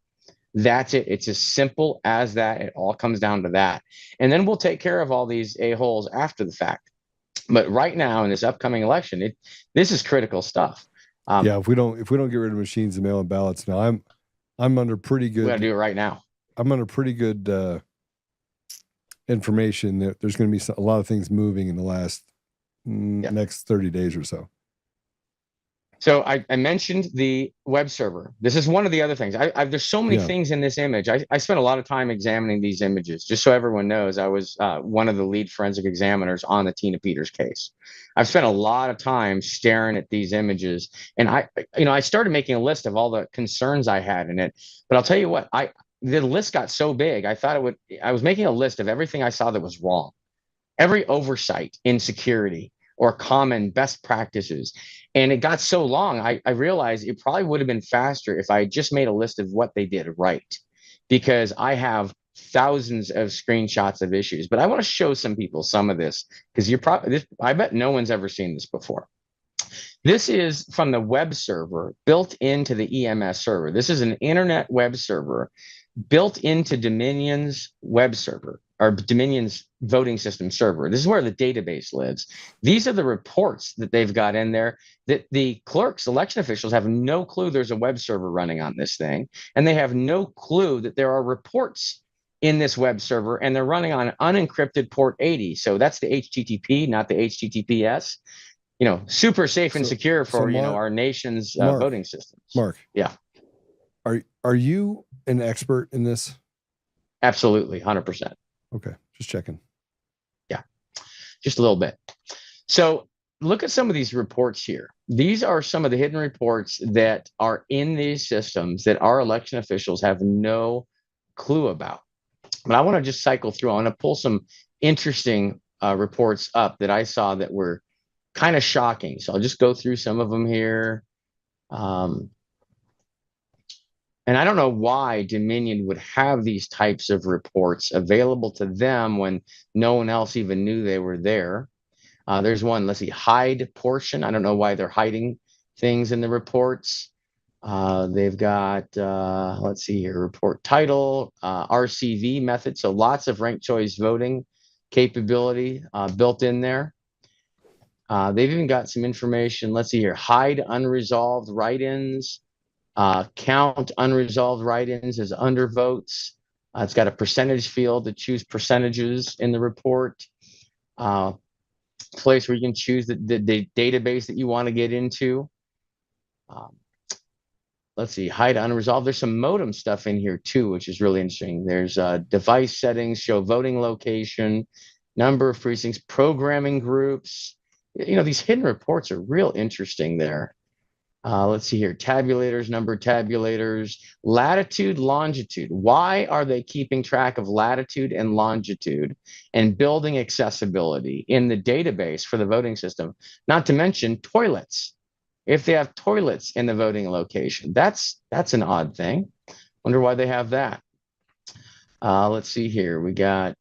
That's it. It's as simple as that. It all comes down to that. And then we'll take care of all these a-holes after the fact. But right now in this upcoming election, this is critical stuff. Yeah, if we don't get rid of machines and mail-in ballots now, I'm under pretty good. We got to do it right now. I'm under pretty good information that there's going to be a lot of things moving in the last next 30 days or so. So I mentioned the web server. This is one of the other things. There's so many things in this image. I spent a lot of time examining these images. Just so everyone knows, I was one of the lead forensic examiners on the Tina Peters case. I've spent a lot of time staring at these images, and I started making a list of all the concerns I had in it. But I'll tell you what, the list got so big, I was making a list of everything I saw that was wrong, every oversight in security or common best practices. And it got so long, I realized it probably would have been faster if I had just made a list of what they did right, because I have thousands of screenshots of issues. But I want to show some people some of this, because I bet no one's ever seen this before. This is from the web server built into the EMS server. This is an internet web server built into Dominion's web server, or Dominion's voting system server. This is where the database lives. These are the reports that they've got in there that the clerks, election officials, have no clue there's a web server running on this thing. And they have no clue that there are reports in this web server, and they're running on unencrypted port 80. So that's the HTTP, not the HTTPS. Super safe and secure for Mark, our nation's voting systems. Mark, yeah, are you an expert in this? Absolutely, 100%. Okay, just checking. Yeah, just a little bit. So look at some of these reports here. These are some of the hidden reports that are in these systems that our election officials have no clue about. But I want to just cycle through. I want to pull some interesting reports up that I saw that were kind of shocking. So I'll just go through some of them here. And I don't know why Dominion would have these types of reports available to them when no one else even knew they were there. There's one, let's see, hide portion. I don't know why they're hiding things in the reports. They've got, let's see here, report title, RCV method. So lots of ranked choice voting capability built in there. They've even got some information. Let's see here, hide unresolved write-ins. Count unresolved write-ins as undervotes. It's got a percentage field to choose percentages in the report. Place where you can choose the database that you want to get into. Let's see, hide unresolved. There's some modem stuff in here too, which is really interesting. There's device settings, show voting location, number of precincts, programming groups. These hidden reports are real interesting there. Let's see here, tabulators, number tabulators, latitude, longitude. Why are they keeping track of latitude and longitude and building accessibility in the database for the voting system? Not to mention toilets. If they have toilets in the voting location, that's an odd thing. Wonder why they have that. Let's see here. We got,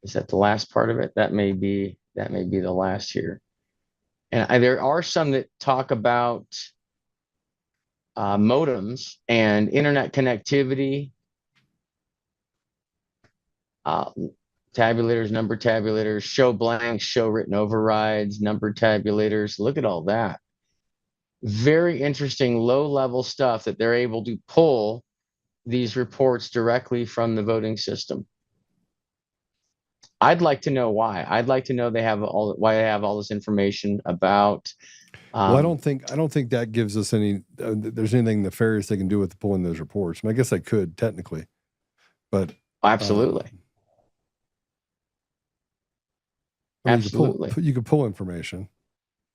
is that the last part of it? That may be the last here. And there are some that talk about modems and internet connectivity, tabulators, number tabulators, show blanks, show written overrides, number tabulators. Look at all that. Very interesting low-level stuff that they're able to pull these reports directly from the voting system. I'd like to know why. I'd like to know why they have all this information about. Well, I don't think that gives us any. There's anything nefarious they can do with pulling those reports. I guess I could technically, but absolutely, absolutely, you could pull information.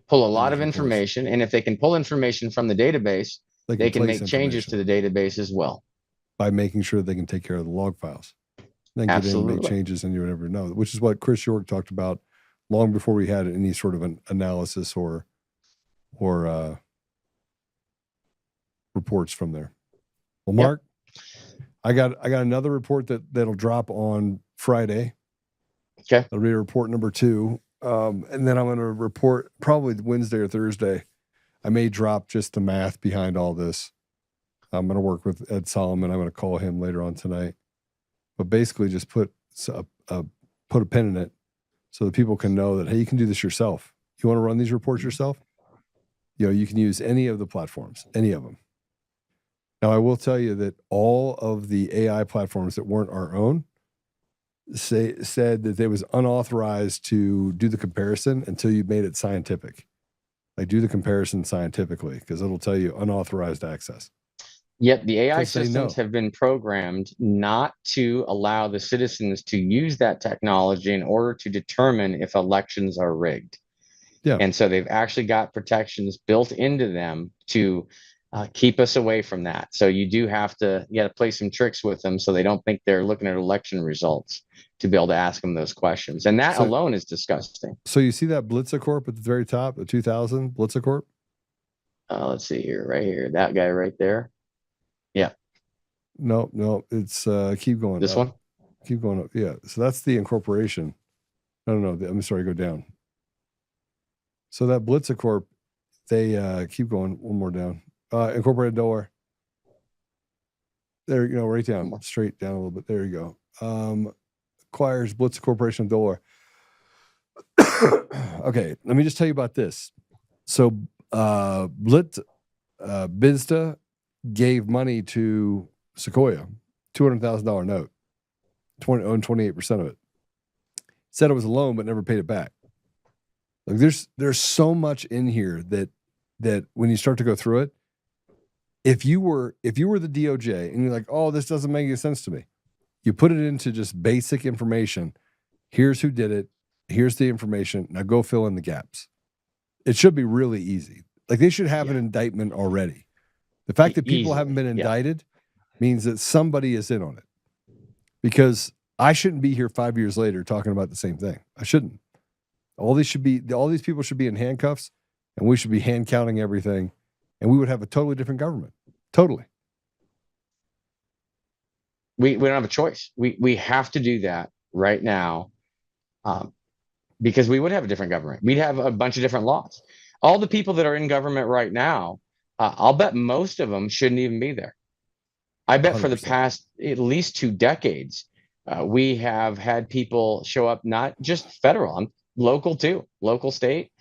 Pull a lot of information, and if they can pull information from the database, they can make changes to the database as well. By making sure they can take care of the log files. Then get in and make changes, and you would never know. Which is what Chris York talked about long before we had any sort of an analysis or reports from there. Well, Mark, I got another report that'll drop on Friday. Okay, that'll be report number 2. And then I'm going to report probably Wednesday or Thursday. I may drop just the math behind all this. I'm going to work with Ed Solomon. I'm going to call him later on tonight. But basically just put a pin in it so that people can know that, hey, you can do this yourself. You want to run these reports yourself? You can use any of the platforms, any of them. Now, I will tell you that all of the AI platforms that weren't our own said that it was unauthorized to do the comparison until you made it scientific. Like, do the comparison scientifically, because it'll tell you unauthorized access. Yet the AI 'Cause they systems know. have been programmed not to allow the citizens to use that technology in order to determine if elections are rigged. Yeah. And so they've actually got protections built into them to keep us away from that. So you got to play some tricks with them so they don't think they're looking at election results to be able to ask them those questions. And that alone is disgusting. So you see that Blitzacorp at the very top, the 2000 Blitzacorp? Let's see here, right here, that guy right there. Yeah. No, it's keep going. This up. one? Keep going up. Yeah. So that's the incorporation. No. I'm sorry, go down. So that Blitzacorp, they keep going one more down. Incorporated Delaware. There, right down, straight down a little bit. There you go. Acquires Blitz Corporation of Delaware. Okay, let me just tell you about this. So Blitz Bizta gave money to Sequoia, $200,000 note, owned 28% of it. Said it was a loan, but never paid it back. Like, there's so much in here that when you start to go through it, if you were the DOJ and you're like, oh, this doesn't make any sense to me, you put it into just basic information. Here's who did it. Here's the information. Now go fill in the gaps. It should be really easy. Like, they should have an indictment already. The fact that people haven't been indicted means that somebody is in on it. Because I shouldn't be here 5 years later talking about the same thing. I shouldn't. All these people should be in handcuffs, and we should be hand counting everything, and we would have a totally different government. Totally. We don't have a choice. We have to do that right now, because we would have a different government. We'd have a bunch of different laws. All the people that are in government right now, I'll bet most of them shouldn't even be there. I bet 100%. For the past at least 2 decades, we have had people show up, not just federal, local too, local, state,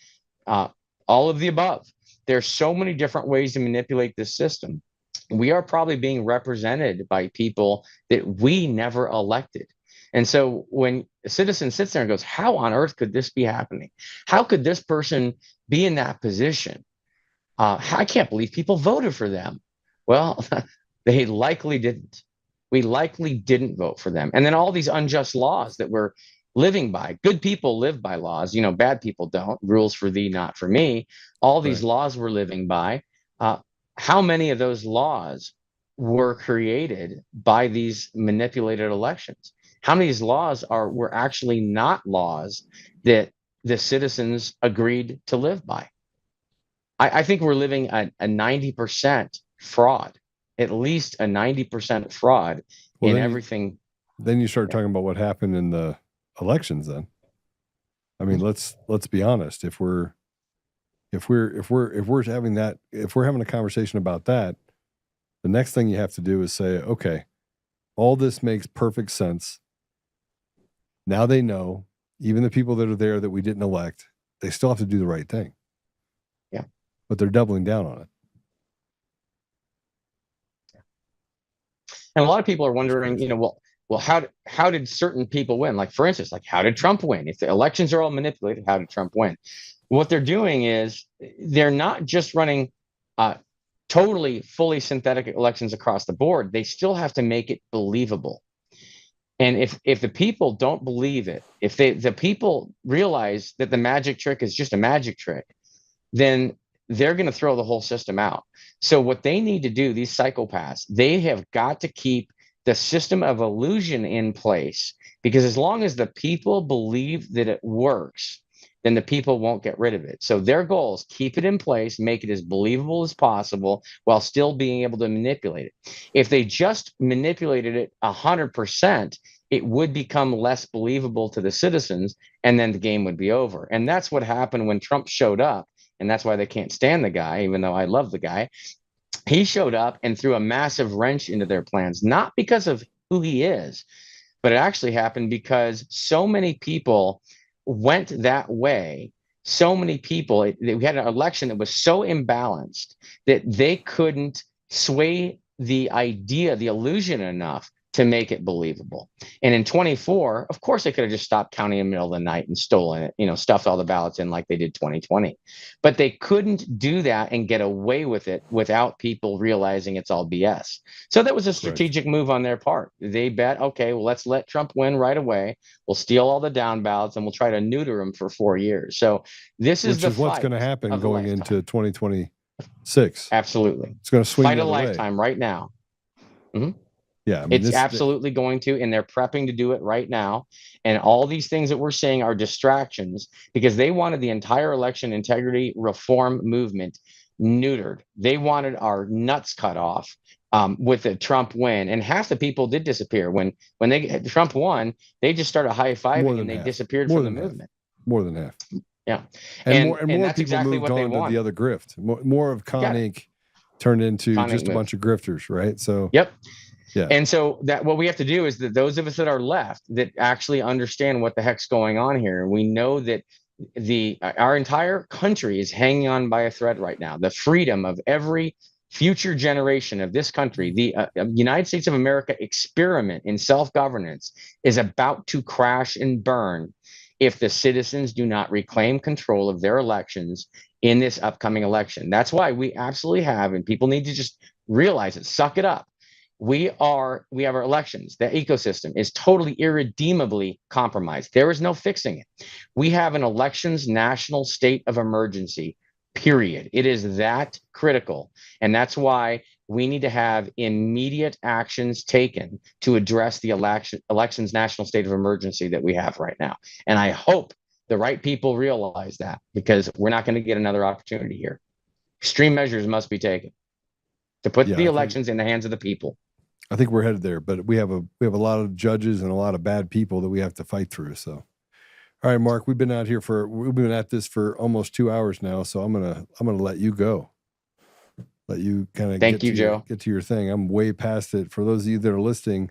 all of the above. There's so many different ways to manipulate this system. We are probably being represented by people that we never elected. And so when a citizen sits there and goes, how on earth could this be happening? How could this person be in that position? I can't believe people voted for them. Well, they likely didn't. We likely didn't vote for them. And then all these unjust laws that we're living by. Good people live by laws. Bad people don't. Rules for thee, not for me. All these laws we're living by. How many of those laws were created by these manipulated elections? How many of these laws were actually not laws that the citizens agreed to live by? I think we're living a 90% fraud, at least a 90% fraud in everything. Then you start talking about what happened in the elections. Then, I mean, let's be honest. If we're having a conversation about that, the next thing you have to do is say, okay, all this makes perfect sense. Now they know, even the people that are there that we didn't elect, they still have to do the right thing. Yeah. But they're doubling down on it. And a lot of people are wondering, well, how did certain people win? Like, for instance, how did Trump win? If the elections are all manipulated, how did Trump win? What they're doing is they're not just running totally fully synthetic elections across the board. They still have to make it believable. And if the people don't believe it, if the people realize that the magic trick is just a magic trick, then they're going to throw the whole system out. So what they need to do, these psychopaths, they have got to keep the system of illusion in place, because as long as the people believe that it works, then the people won't get rid of it. So their goal is keep it in place, make it as believable as possible while still being able to manipulate it. If they just manipulated it 100%, it would become less believable to the citizens, and then the game would be over. And that's what happened when Trump showed up. And that's why they can't stand the guy, even though I love the guy. He showed up and threw a massive wrench into their plans, not because of who he is, but it actually happened because so many people went that way. So many people, we had an election that was so imbalanced that they couldn't sway the idea, the illusion enough to make it believable. And in 24, of course, they could have just stopped counting in the middle of the night and stolen it, stuffed all the ballots in like they did 2020. But they couldn't do that and get away with it without people realizing it's all BS. So that was a strategic move on their part. They bet, okay, well, let's let Trump win right away. We'll steal all the down ballots and we'll try to neuter him for 4 years. So this is what's going to happen going into 2026. Absolutely. It's going to swing fight the a other lifetime way. right now. Mm-hmm. Yeah, I mean, it's absolutely going to, and they're prepping to do it right now. And all these things that we're seeing are distractions because they wanted the entire election integrity reform movement neutered. They wanted our nuts cut off with the Trump win, and half the people did disappear when Trump won. They just started high-fiving and they disappeared from the movement. More than half. Yeah, and more that's people exactly moved what they on to wanted. the other grift. More of Con Inc. turned into just a bunch of grifters, right? So yep. Yeah. And so that what we have to do is that those of us that are left that actually understand what the heck's going on here, we know that our entire country is hanging on by a thread right now. The freedom of every future generation of this country, the United States of America experiment in self-governance is about to crash and burn if the citizens do not reclaim control of their elections in this upcoming election. That's why we absolutely have, and people need to just realize it, suck it up. We have our elections. The ecosystem is totally irredeemably compromised. There is no fixing it. We have an elections national state of emergency, period. It is that critical. And that's why we need to have immediate actions taken to address the elections national state of emergency that we have right now. And I hope the right people realize that, because we're not going to get another opportunity here. Extreme measures must be taken to put the elections in the hands of the people. I think we're headed there, but we have a lot of judges and a lot of bad people that we have to fight through. So, all right, Mark, we've been at this for almost 2 hours now. So I'm gonna let you go. Let you kind of get to your thing. I'm way past it. For those of you that are listening,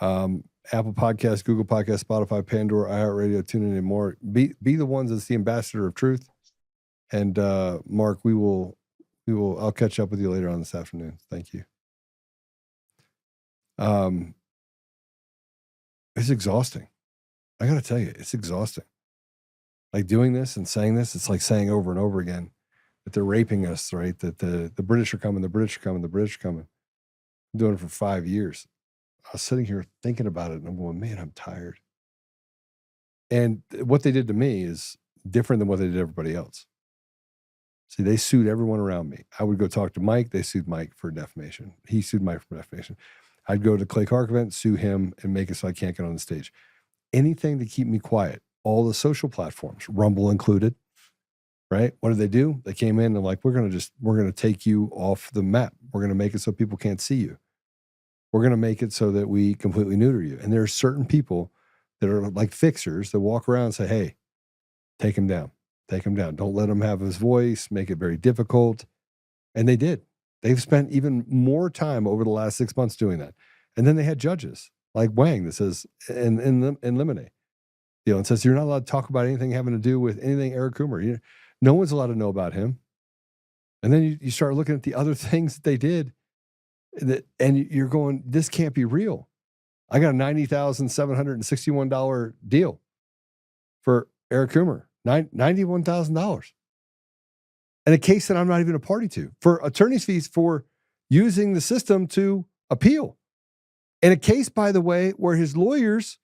Apple Podcasts, Google Podcasts, Spotify, Pandora, iHeartRadio, TuneIn, and more. Be the ones that's the ambassador of truth. And Mark, I'll catch up with you later on this afternoon. Thank you. It's exhausting. I got to tell you, it's exhausting. Like doing this and saying this, it's like saying over and over again that they're raping us, right? That the British are coming, the British are coming, the British are coming. I'm doing it for 5 years. I was sitting here thinking about it and I'm going, man, I'm tired. And what they did to me is different than what they did to everybody else. See, they sued everyone around me. I would go talk to Mike. They sued Mike for defamation. He sued Mike for defamation. I'd go to Clay Clark event, sue him, and make it so I can't get on the stage. Anything to keep me quiet. All the social platforms, Rumble included, right? What did they do? They came in and like, we're going to take you off the map. We're going to make it so people can't see you. We're going to make it so that we completely neuter you. And there are certain people that are like fixers that walk around and say, hey, take him down. Take him down. Don't let him have his voice. Make it very difficult. And they did. They've spent even more time over the last 6 months doing that. And then they had judges like Wang that says, in limine, and says, you're not allowed to talk about anything having to do with anything Eric Coomer. No one's allowed to know about him. And then you start looking at the other things that they did and you're going, this can't be real. I got a $90,761 deal for Eric Coomer, $91,000. And a case that I'm not even a party to, for attorney's fees for using the system to appeal. And a case, by the way, where his lawyers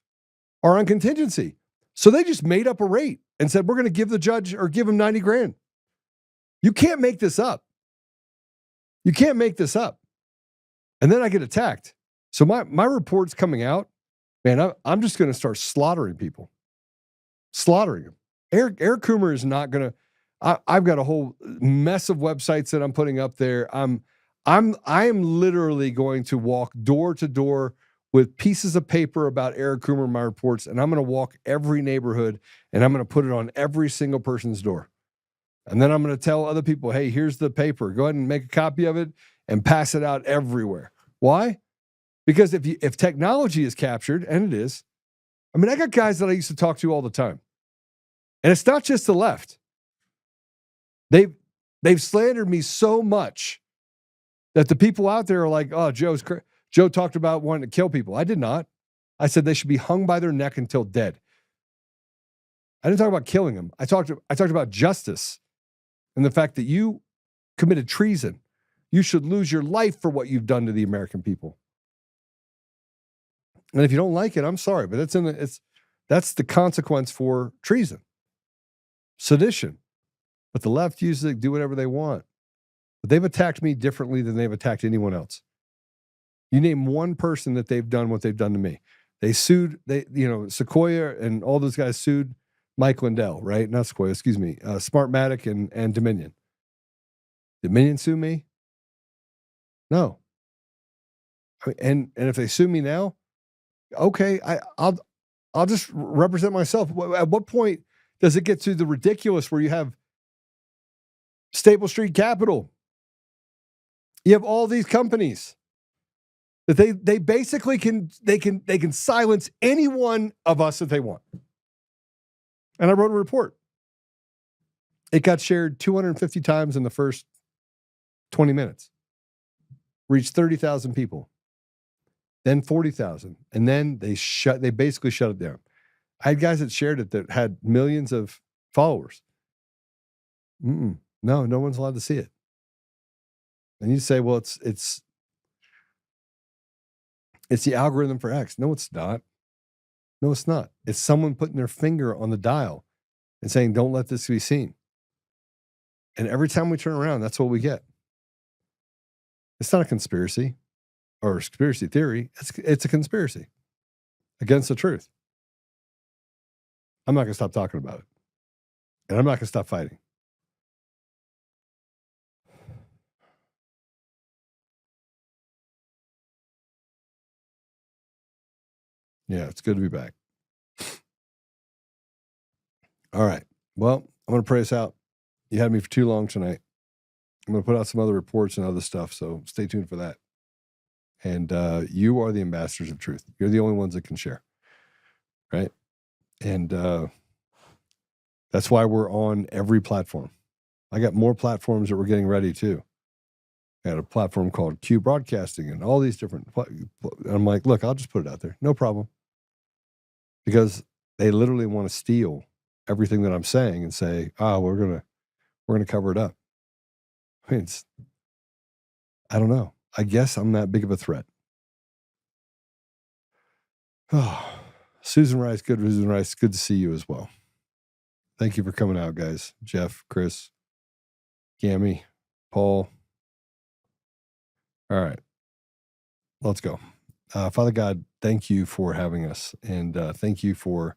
are on contingency. So they just made up a rate and said, we're going to give the judge or give him 90 grand. You can't make this up. You can't make this up. And then I get attacked. So my report's coming out. Man, I'm just going to start slaughtering people. Slaughtering them. Eric Coomer is not going to. I've got a whole mess of websites that I'm putting up there. I am literally going to walk door to door with pieces of paper about Eric Coomer in my reports, and I'm going to walk every neighborhood, and I'm going to put it on every single person's door. And then I'm going to tell other people, hey, here's the paper. Go ahead and make a copy of it and pass it out everywhere. Why? Because if technology is captured, and it is, I mean, I got guys that I used to talk to all the time. And it's not just the left. They've slandered me so much that the people out there are like, oh, Joe's crazy. Joe talked about wanting to kill people. I did not. I said they should be hung by their neck until dead. I didn't talk about killing them. I talked about justice and the fact that you committed treason. You should lose your life for what you've done to the American people. And if you don't like it, I'm sorry, but that's the consequence for treason. Sedition. But the left uses it, do whatever they want. But they've attacked me differently than they've attacked anyone else. You name one person that they've done what they've done to me. They sued, Sequoia and all those guys sued Mike Lindell, right? Not Sequoia, excuse me. Smartmatic and Dominion. Did Dominion sue me? No. And if they sue me now, okay, I'll just represent myself. At what point does it get to the ridiculous where you have Staple Street Capital? You have all these companies that they basically can silence any one of us that they want. And I wrote a report. It got shared 250 times in the first 20 minutes. Reached 30,000 people. Then 40,000. And then they basically shut it down. I had guys that shared it that had millions of followers. No one's allowed to see it. And you say, well, it's the algorithm for X. No, it's not. No, it's not. It's someone putting their finger on the dial and saying, don't let this be seen. And every time we turn around, that's what we get. It's not a conspiracy or a conspiracy theory. It's a conspiracy against the truth. I'm not going to stop talking about it. And I'm not going to stop fighting. Yeah, it's good to be back. All right. Well, I'm going to pray us out. You had me for too long tonight. I'm going to put out some other reports and other stuff, so stay tuned for that. And you are the ambassadors of truth. You're the only ones that can share, right? And that's why we're on every platform. I got more platforms that we're getting ready too. I had a platform called Q Broadcasting and all these different. I'm like, look, I'll just put it out there. No problem. Because they literally want to steal everything that I'm saying and say, we're gonna cover it up. I mean, I don't know. I guess I'm that big of a threat. Oh, Susan Rice, good to see you as well. Thank you for coming out, guys. Jeff, Chris, Gammy, Paul. All right, let's go. Father God, thank you for having us, and thank you for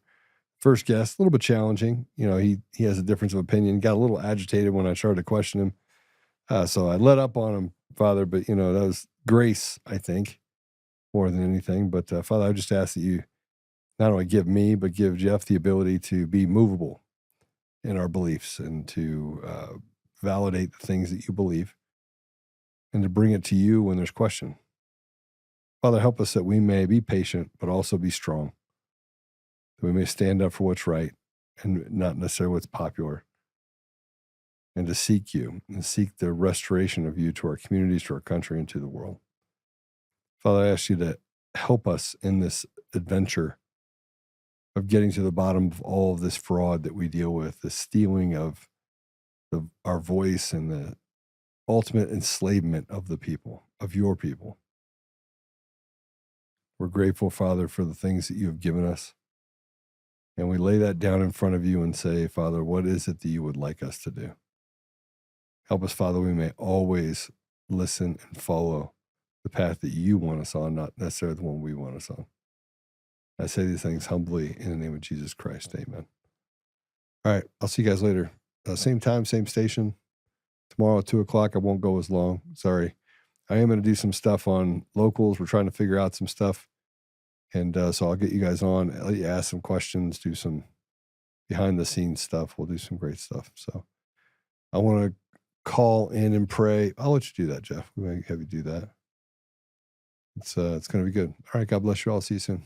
first guest. A little bit challenging, he has a difference of opinion. Got a little agitated when I started to question him, so I let up on him, Father. But that was grace, I think, more than anything. But Father, I just ask that you not only give me, but give Jeff the ability to be movable in our beliefs and to validate the things that you believe and to bring it to you when there's question. Father, help us that we may be patient, but also be strong, that we may stand up for what's right and not necessarily what's popular, and to seek you and seek the restoration of you to our communities, to our country, and to the world. Father, I ask you to help us in this adventure of getting to the bottom of all of this fraud that we deal with, the stealing of our voice and the ultimate enslavement of the people, of your people. We're grateful, Father, for the things that you have given us. And we lay that down in front of you and say, Father, what is it that you would like us to do? Help us, Father, we may always listen and follow the path that you want us on, not necessarily the one we want us on. I say these things humbly in the name of Jesus Christ. Amen. All right. I'll see you guys later. Same time, same station. Tomorrow at 2:00. I won't go as long. Sorry. I am going to do some stuff on locals. We're trying to figure out some stuff. And so I'll get you guys on, let you ask some questions, do some behind the scenes stuff. We'll do some great stuff. So I want to call in and pray. I'll let you do that, Jeff. We may have you do that. It's going to be good. All right. God bless you all. See you soon.